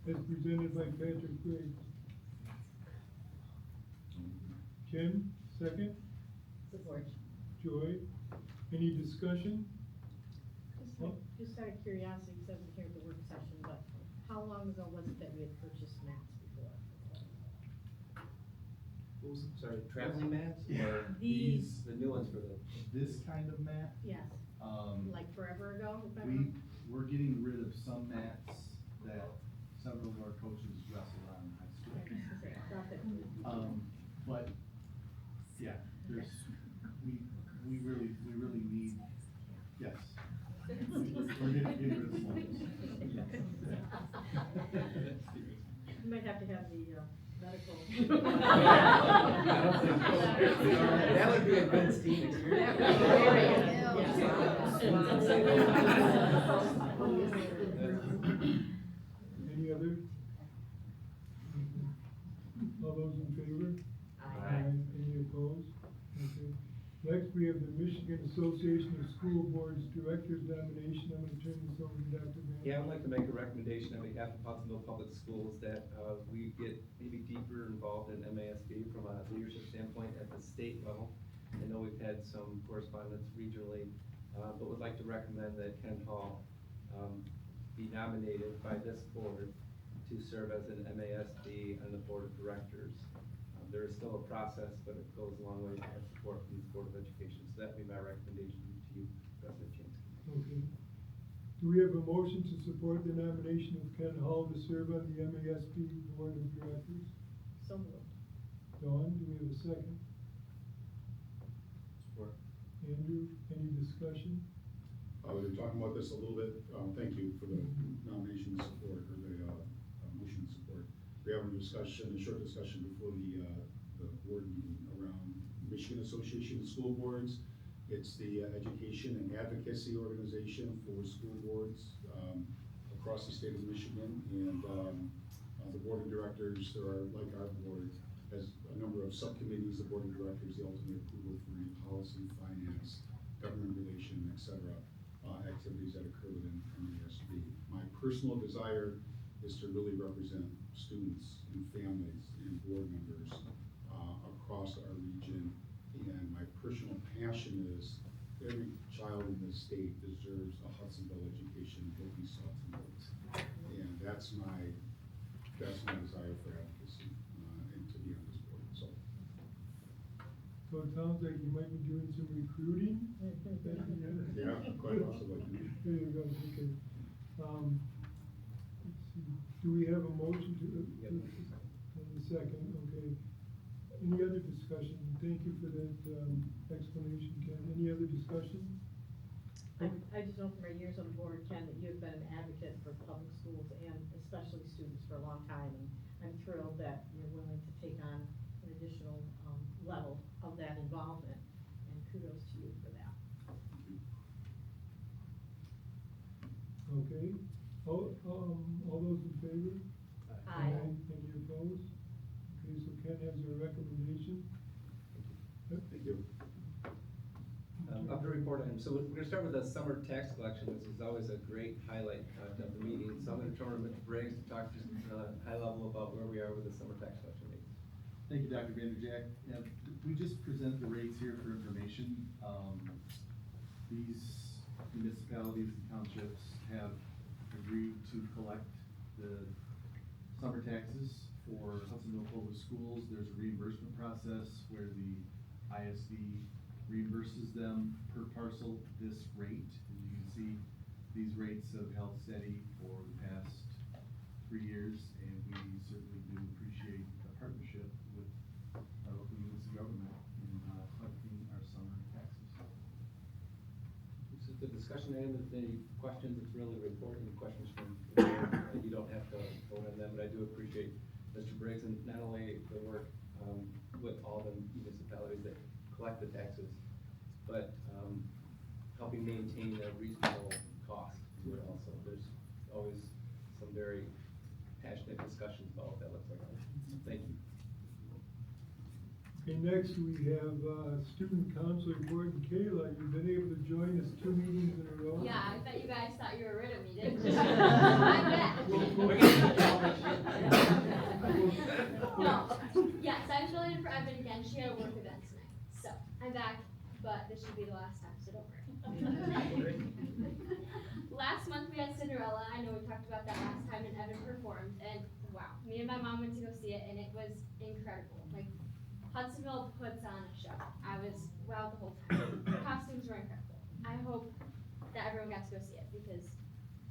as presented by Patrick Briggs? Ken, second?
Support.
Joy? Any discussion?
Just out of curiosity, because I wasn't here at the work session, but how long ago was it that we had purchased mats before?
Sorry, traveling mats
Yeah.
or
These-
the new ones for the?
This kind of mat,
Yes, like forever ago, if I remember?
we're getting rid of some mats that several of our coaches wrestled on in high school.
I thought that,
But, yeah, we really need, yes. We're getting rid of some of those.
you might have to have the, medical.
That would be a good Steve experience.
Any other? All those in favor?
Aye.
Any opposed? Okay. Next, we have the Michigan Association of School Boards Directors nomination. I'm gonna turn this over to Dr. Van.
Yeah, I'd like to make a recommendation on behalf of Hudsonville Public Schools that, we get maybe deeper involved in MASB from a leadership standpoint at the state level. I know we've had some correspondence regionally, but would like to recommend that Ken Hall, be nominated by this board to serve as an MASB on the board of directors. There is still a process, but it goes a long way to have support from the Board of Education, so that'd be my recommendation to you, President James.
Okay. Do we have a motion to support the nomination of Ken Hall to serve on the MASB Board of Directors?
So moved.
Dawn, do we have a second?
Support.
Andrew, any discussion?
We were talking about this a little bit, thank you for the nomination support, or the, motion support. We have a discussion, a short discussion before the board meeting around Michigan Association of School Boards. It's the education and advocacy organization for school boards, across the state of Michigan, and the board of directors, there are, like our board, has a number of subcommittees. The board of directors, the ultimate approval for any policy, finance, government relation, et cetera, activities that occur within MASB. My personal desire is to really represent students and families and board members across our region, and my personal passion is every child in this state deserves a Hudsonville education, will be sought to know. And that's my desire for advocacy, and to be on this board, so.
So it sounds like you might be doing some recruiting?
Yeah, quite possibly.
There you go, okay. Let's see, do we have a motion to, and a second, okay. Any other discussion? Thank you for that, explanation, Ken. Any other discussion?
I just know from my years on the board, Ken, that you've been an advocate for public schools and especially students for a long time, and I'm thrilled that you're willing to take on an additional, level of that involvement, and kudos to you for that.
Okay, all those in favor?
Aye.
Any opposed? Okay, so Ken has a recommendation.
Thank you.
Up to report on, so we're gonna start with the summer tax collection, which is always a great highlight of the meeting. So I'm gonna turn over to Briggs to talk just high level about where we are with the summer tax collection meeting.
Thank you, Dr. Vanderjack. Yeah, we just present the rates here for information. These municipalities and townships have agreed to collect the summer taxes for Hudsonville Public Schools. There's a reimbursement process where the ISD reimburses them per parcel this rate. And you can see these rates have held steady for the past 3 years, and we certainly do appreciate the partnership with our local units of government in collecting our summer taxes.
This is the discussion item. If any questions, it's really a report. Any questions from you don't have to vote on them, but I do appreciate Mr. Briggs and not only the work with all the municipalities that collect the taxes, but helping maintain a reasonable cost to it also. There's always some very passionate discussions about what that looks like. Thank you.
Okay, next we have, student council report. And Kayla, you've been able to join us 2 meetings in a row.
Yeah, I bet you guys thought you were rid of me, didn't you? I bet. No, yes, I was filling in for Evan again. She had a work event tonight, so I'm back, but this should be the last time, so don't worry. Last month we had Cinderella. I know we talked about that last time, and Evan performed, and wow, me and my mom went to go see it, and it was incredible. Like, Hudsonville puts on a show. I was wowed the whole time. The costumes were incredible. I hope that everyone got to go see it because,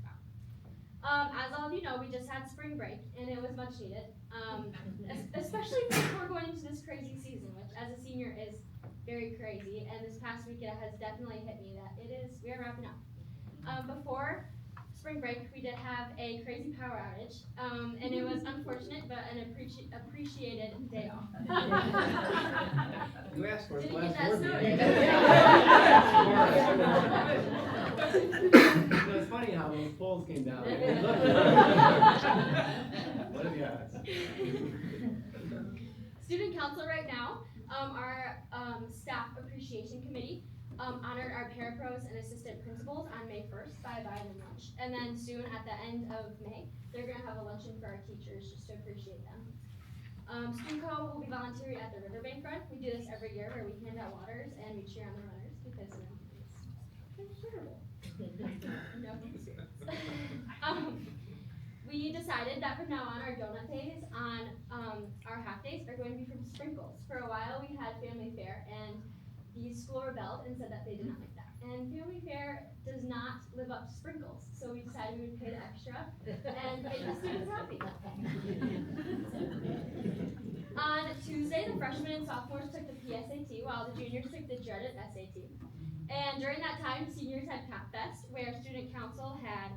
wow. As all of you know, we just had spring break, and it was much needed. Especially before going into this crazy season, which as a senior is very crazy. And this past week it has definitely hit me that we are wrapping up. Before spring break, we did have a crazy power outage, and it was unfortunate, but an appreciated day off.
You asked for it
Didn't
last
get that
board
snowed.
It's funny how those polls came down. What are the odds?
Student council right now, our staff appreciation committee honored our parapros and assistant principals on May 1st by buying them lunch. And then soon at the end of May, they're gonna have a luncheon for our teachers just to appreciate them. Student Co will be volunteering at the riverbank run. We do this every year where we hand out waters and we cheer on the runners because it's miserable. No thanks. We decided that from now on, our donut days on our half days are going to be from sprinkles. For a while, we had family fare, and the school rebelled and said that they did not like that. And family fare does not live up to sprinkles, so we decided we would pay the extra and make the students happy. On Tuesday, the freshmen and sophomores took the PSAT, while the juniors took the dreaded SAT. And during that time, seniors had Cap Fest, where student council had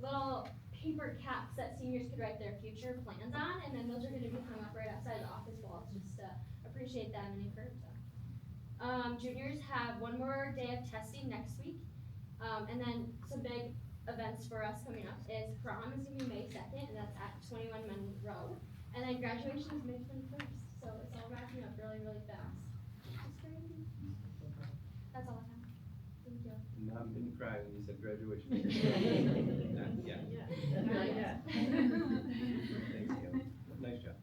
little paper caps that seniors could write their future plans on, and then those are going to be hung up right outside the office walls just to appreciate them and encourage them. Juniors have one more day of testing next week, and then some big
events for us coming up is prom is gonna be May 2nd, and that's at 21 Monroe. And then graduation is May 21st. So it's all wrapping up really, really fast. It's crazy. That's all I have. Thank you.
Now I'm gonna cry when you said graduation. Not yet.
Not yet.
Thanks, Gail. Nice job.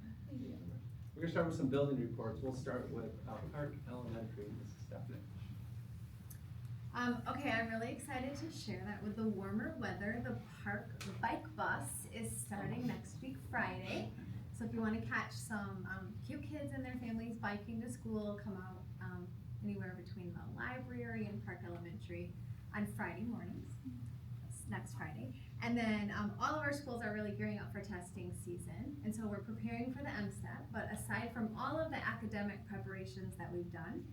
We're gonna start with some building reports. We'll start with Park Elementary, Mrs. Stephanie.
Okay, I'm really excited to share that with the warmer weather, the park bike bus is starting next week, Friday. So if you want to catch some cute kids and their families biking to school, come out anywhere between the library and Park Elementary on Friday mornings. That's next Friday. And then all of our schools are really gearing up for testing season. And so we're preparing for the MSTEP. But aside from all of the academic preparations that we've done,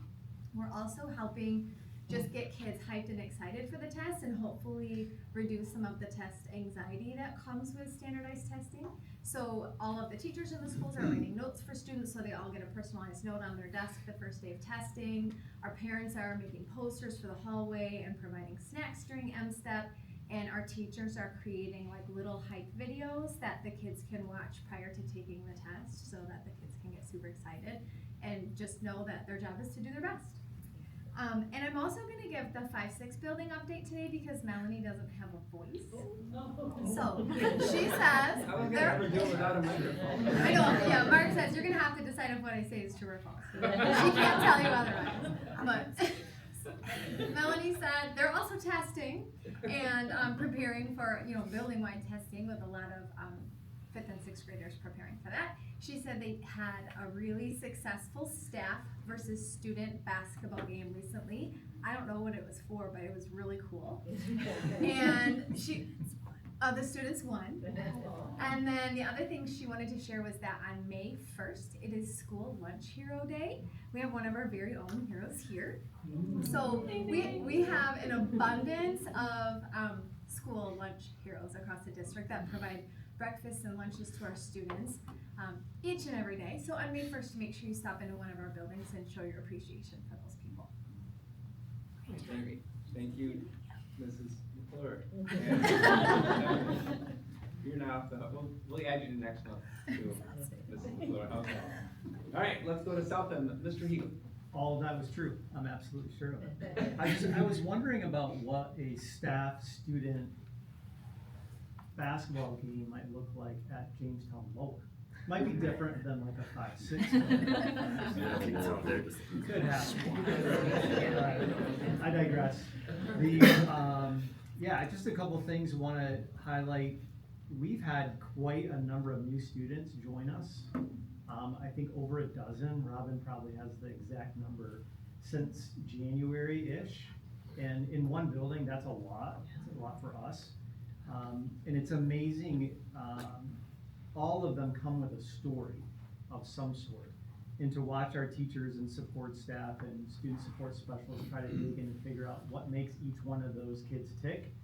we're also helping just get kids hyped and excited for the test and hopefully reduce some of the test anxiety that comes with standardized testing. So all of the teachers in the schools are writing notes for students so they all get a personalized note on their desk the first day of testing. Our parents are making posters for the hallway and providing snacks during MSTEP. And our teachers are creating like little hype videos that the kids can watch prior to taking the test so that the kids can get super excited and just know that their job is to do their best. And I'm also going to give the 5-6 building update today because Melanie doesn't have a voice. So she says,
I was gonna ever do it without a microphone.
I know, yeah, Mark says you're going to have to decide if what I say is true or false. She can't tell you otherwise. But Melanie said they're also testing and preparing for, building-wide testing with a lot of 5th and 6th graders preparing for that. She said they had a really successful staff versus student basketball game recently. I don't know what it was for, but it was really cool. And the students won. And then the other thing she wanted to share was that on May 1st, it is School Lunch Hero Day. We have one of our very own heroes here. So we have an abundance of school lunch heroes across the district that provide breakfasts and lunches to our students each and every day. So on May 1st, make sure you stop into one of our buildings and show your appreciation for those people.
Thank you, Mrs. McClure. You're now, we'll add you to next month too, Mrs. McClure. Okay. All right, let's go to South End, Mr. Heagle.
All of that was true. I'm absolutely sure of it. I was wondering about what a staff-student basketball game might look like at Jamestown Lower. Might be different than like a 5-6. Could happen. I digress. Just a couple things I want to highlight. We've had quite a number of new students join us. I think over a dozen. Robin probably has the exact number since January-ish. And in one building, that's a lot. It's a lot for us. And it's amazing. All of them come with a story of some sort. And to watch our teachers and support staff and student support specialists try to dig in and figure out what makes each one of those kids tick.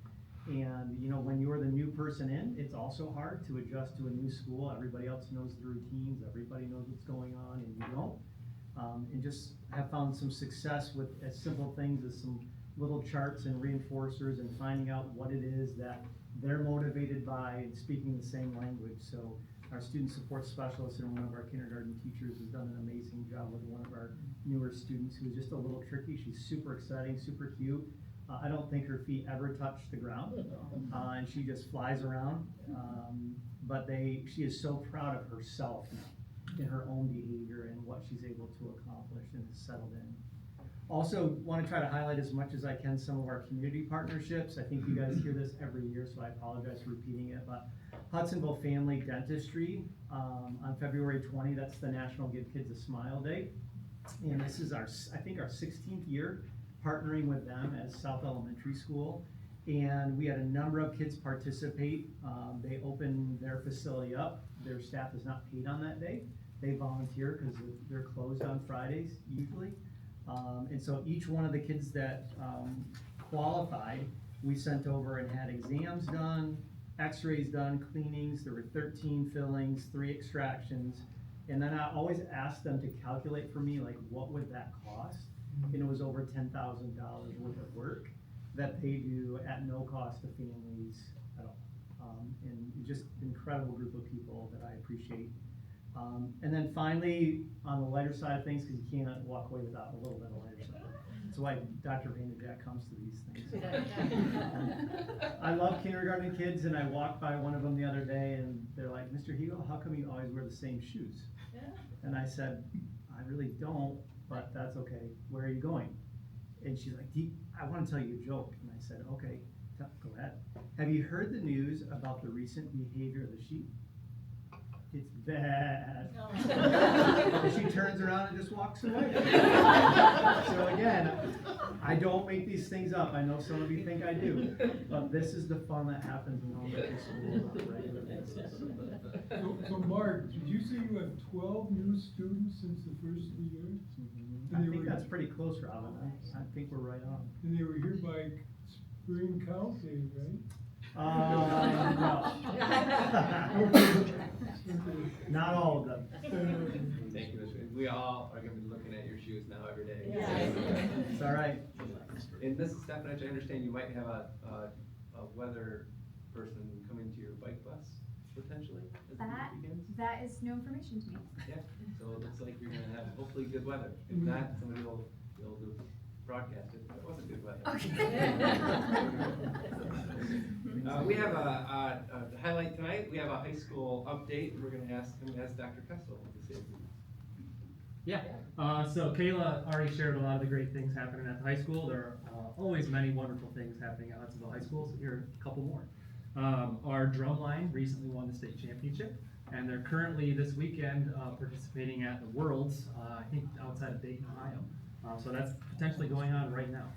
And when you're the new person in, it's also hard to adjust to a new school. Everybody else knows the routines, everybody knows what's going on, and you don't. And just have found some success with as simple things as some little charts and reinforcers and finding out what it is that they're motivated by and speaking the same language. So our student support specialist and one of our kindergarten teachers has done an amazing job with one of our newer students who is just a little tricky. She's super exciting, super cute. I don't think her feet ever touch the ground, and she just flies around. But she is so proud of herself now in her own behavior and what she's able to accomplish and has settled in. Also, want to try to highlight as much as I can some of our community partnerships. I think you guys hear this every year, so I apologize for repeating it. But Hudsonville Family Dentistry on February 20, that's the National Give Kids a Smile Day. And this is our 16th year partnering with them as South Elementary School. And we had a number of kids participate. They opened their facility up. Their staff is not paid on that day. They volunteer because they're closed on Fridays usually. And so each one of the kids that qualified, we sent over and had exams done, x-rays done, cleanings. There were 13 fillings, 3 extractions. And then I always asked them to calculate for me, like, what would that cost? And it was over $10,000 worth of work. that they do at no cost to families at all. And just incredible group of people that I appreciate. And then finally, on the lighter side of things, because you can't walk away without a little bit of lighter side. That's why Dr. Vanderjack comes to these things. I love kindergarten kids, and I walked by one of them the other day, and they're like, Mr. Hego, how come you always wear the same shoes? And I said, I really don't, but that's okay. Where are you going? And she's like, I want to tell you a joke. And I said, okay, go ahead. Have you heard the news about the recent behavior of the sheep? It's bad. And she turns around and just walks away. So again, I don't make these things up. I know some of you think I do, but this is the fun that happens in elementary school on a regular basis.
So Mark, did you say you have 12 new students since the first of the year?
I think that's pretty close, Robin. I think we're right on.
And they were here by spring count day, right?
No. Not all of them.
Thank you, Mr. We all are gonna be looking at your shoes now every day.
It's all right.
And Mrs. Stefanich, I understand you might have a weather person coming to your bike bus, potentially, as the week begins?
That is no information to me.
Yeah, so it looks like you're gonna have hopefully good weather. If not, somebody will broadcast it, but it wasn't good weather. We have a highlight tonight. We have a high school update. We're gonna ask Dr. Kessel to say a few.
Yeah, so Kayla already shared a lot of the great things happening at the high school. There are always many wonderful things happening at Hudsonville High School, so here are a couple more. Our drum line recently won the state championship, and they're currently this weekend participating at the Worlds, I think outside of Dayton, Ohio. So that's potentially going on right now.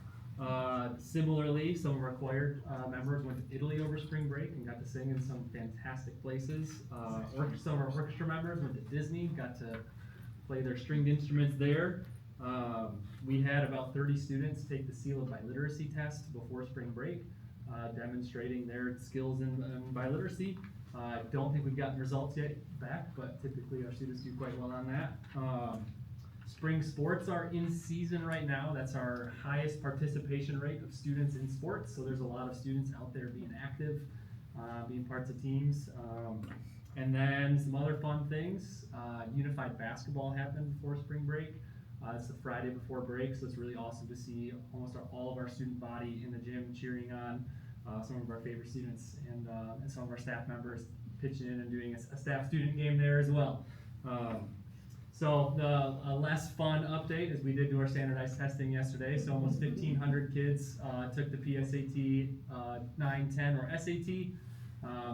Similarly, some of our choir members went to Italy over spring break and got to sing in some fantastic places. Some of our orchestra members went to Disney, got to play their stringed instruments there. We had about 30 students take the Seal of Biliteracy test before spring break, demonstrating their skills in biliteracy. I don't think we've gotten results yet back, but typically our students do quite well on that. Spring sports are in season right now. That's our highest participation rate of students in sports. So there's a lot of students out there being active, being parts of teams. And then some other fun things. Unified basketball happened before spring break. It's the Friday before break, so it's really awesome to see almost all of our student body in the gym cheering on some of our favorite students and some of our staff members pitching in and doing a staff student game there as well. So the less fun update is we did do our standardized testing yesterday, so almost 1,500 kids took the PSAT 9, 10, or SAT.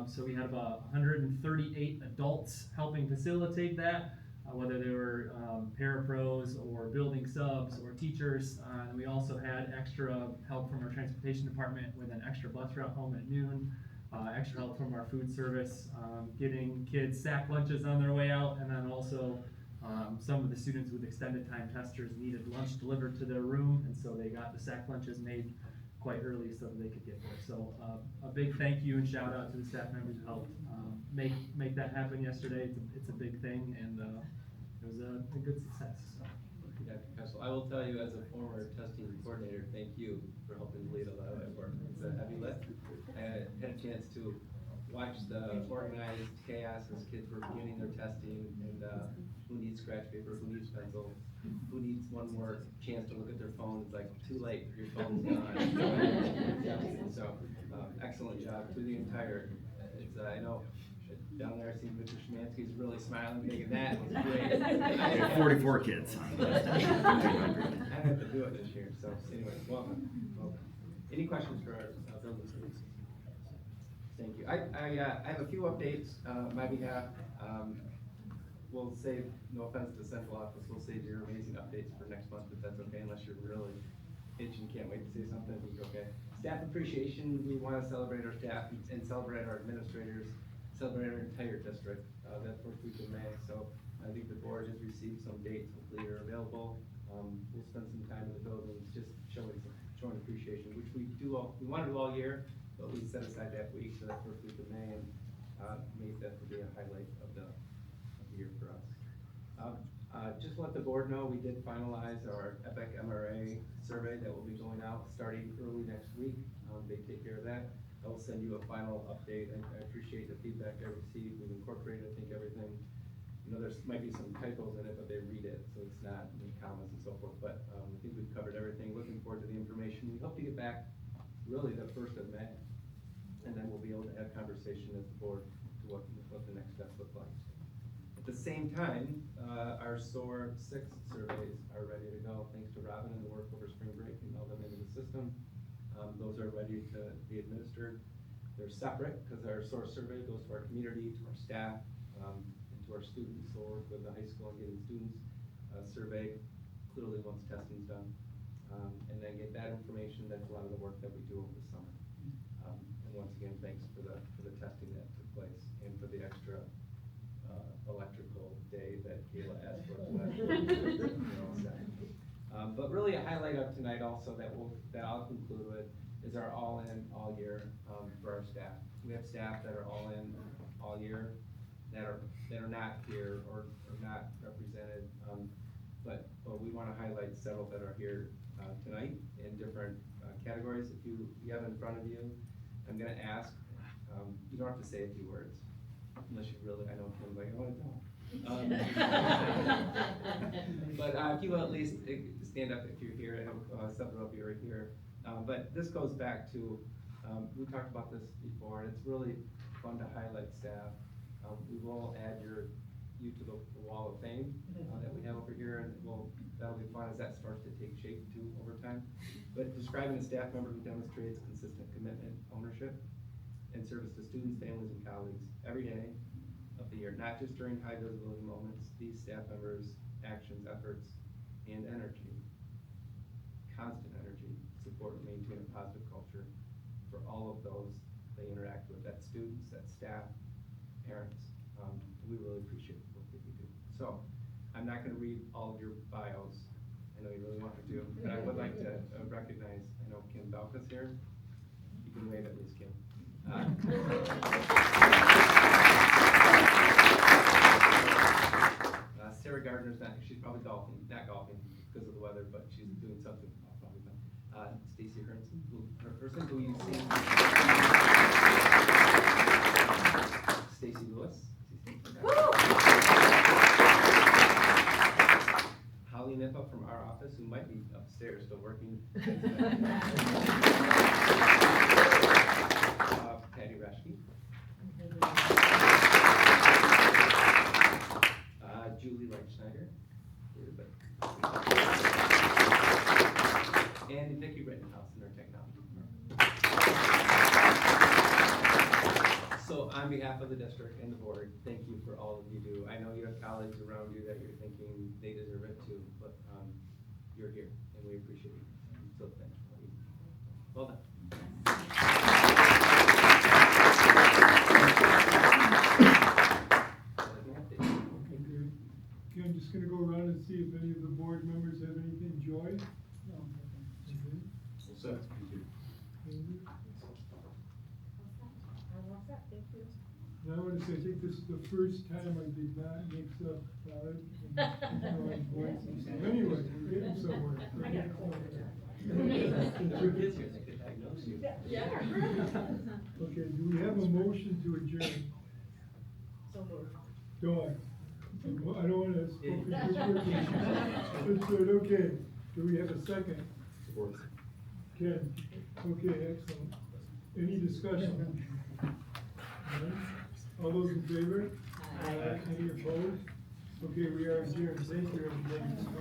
So we had about 138 adults helping facilitate that, whether they were parapros or building subs or teachers. And we also had extra help from our transportation department with an extra bus route home at noon, extra help from our food service, getting kids sack lunches on their way out, and then also some of the students with extended time testers needed lunch delivered to their room, and so they got the sack lunches made quite early so that they could get there. So a big thank you and shout out to the staff members who helped make that happen yesterday. It's a big thing, and it was a good success. So.
Dr. Kessel, I will tell you as a former testing coordinator, thank you for helping lead a lot of that work. It's a heavy lift. I had a chance to watch the organized chaos as kids were beginning their testing, and who needs scratch paper, who needs pencil, who needs one more chance to look at their phone. It's like too late, your phone's gone. So excellent job to the entire, I know down there I see Mr. Schmansky's really smiling, thinking that was great.
44 kids.
I had to do it this year, so anyway, welcome. Any questions for our building students? Thank you. I have a few updates on my behalf. We'll save, no offense to central office, we'll save your amazing updates for next month if that's okay, unless you're really itching, can't wait to say something, okay. Staff appreciation, we want to celebrate our staff and celebrate our administrators, celebrate our entire district. That first week of May, so I think the board has received some dates, hopefully they're available. We'll spend some time in the buildings just showing appreciation, which we want to do all year, but we set aside that week, so that first week of May, and made that to be a highlight of the year for us. Just let the board know, we did finalize our EPIC MRA survey that will be going out out starting early next week. They take care of that. I'll send you a final update. I appreciate the feedback I received. We've incorporated, I think, everything. You know, there's might be some typos in it, but they read it, so it's not in commas and so forth. But I think we've covered everything. Looking forward to the information. We hope to get back really the 1st of May. And then we'll be able to have conversation as the board to what the next steps look like. At the same time, our SOAR 6 surveys are ready to go, thanks to Robin and the work over spring break and all them into the system. Those are ready to be administered. They're separate because our SOAR survey goes to our community, to our staff, and to our students. So we'll work with the high school and getting students surveyed clearly once testing's done. And then get that information. That's a lot of the work that we do over the summer. And once again, thanks for the testing that took place and for the extra electrical day that Kayla asked for. But really a highlight of tonight also that I'll conclude with is our all-in, all-year for our staff. We have staff that are all-in, all year, that are not here or not represented. But we want to highlight several that are here tonight in different categories. If you have in front of you, I'm going to ask, you don't have to say a few words, unless you really, I know Kim's like, oh, I don't. But if you will at least stand up if you're here. I have several of you are here. But this goes back to, we talked about this before, and it's really fun to highlight staff. We will add you to the wall of fame that we have over here, and that'll be fun as that starts to take shape too over time. But describing a staff member who demonstrates consistent commitment, ownership, and service to students, families, and colleagues every day of the year, not just during high visibility moments. These staff members' actions, efforts, and energy, constant energy, support and maintain a positive culture for all of those they interact with. That's students, that's staff, parents. We really appreciate the work that you do. So, I'm not going to read all of your bios. I know you really want to do, but I would like to recognize, I know Kim Balka's here. You can wave at least, Kim. Sarah Gardner's not, she's probably not golfing because of the weather, but she's doing something probably fun. Stacy Herndon, who you see. Stacy Lewis. Holly Nippa from our office, who might be upstairs still working. Patty Reschke. Julie Leichschneider. And Vicki Rittenhouse in our technology department. So on behalf of the district and the board, thank you for all that you do. I know you have colleagues around you that you're thinking they deserve it too, but you're here and we appreciate you. So thank you. Well done.
Okay, I'm just gonna go around and see if any of the board members have anything. Joy? No. Okay.
So, thank you.
And I want to say, I think this is the first time I did not mix up Todd and John's voices. So anyway, we're getting somewhere. We're getting somewhere.
Your kids here, they could diagnose you.
Yeah. Okay, do we have a motion to adjourn?
So moved.
Dawn? I don't want to spoken That's good, okay. Do we have a second?
Support.
Ken? Okay, excellent. Any discussion? None? All those in favor? Any opposed? Okay, we are adjourned. Thank you, everybody.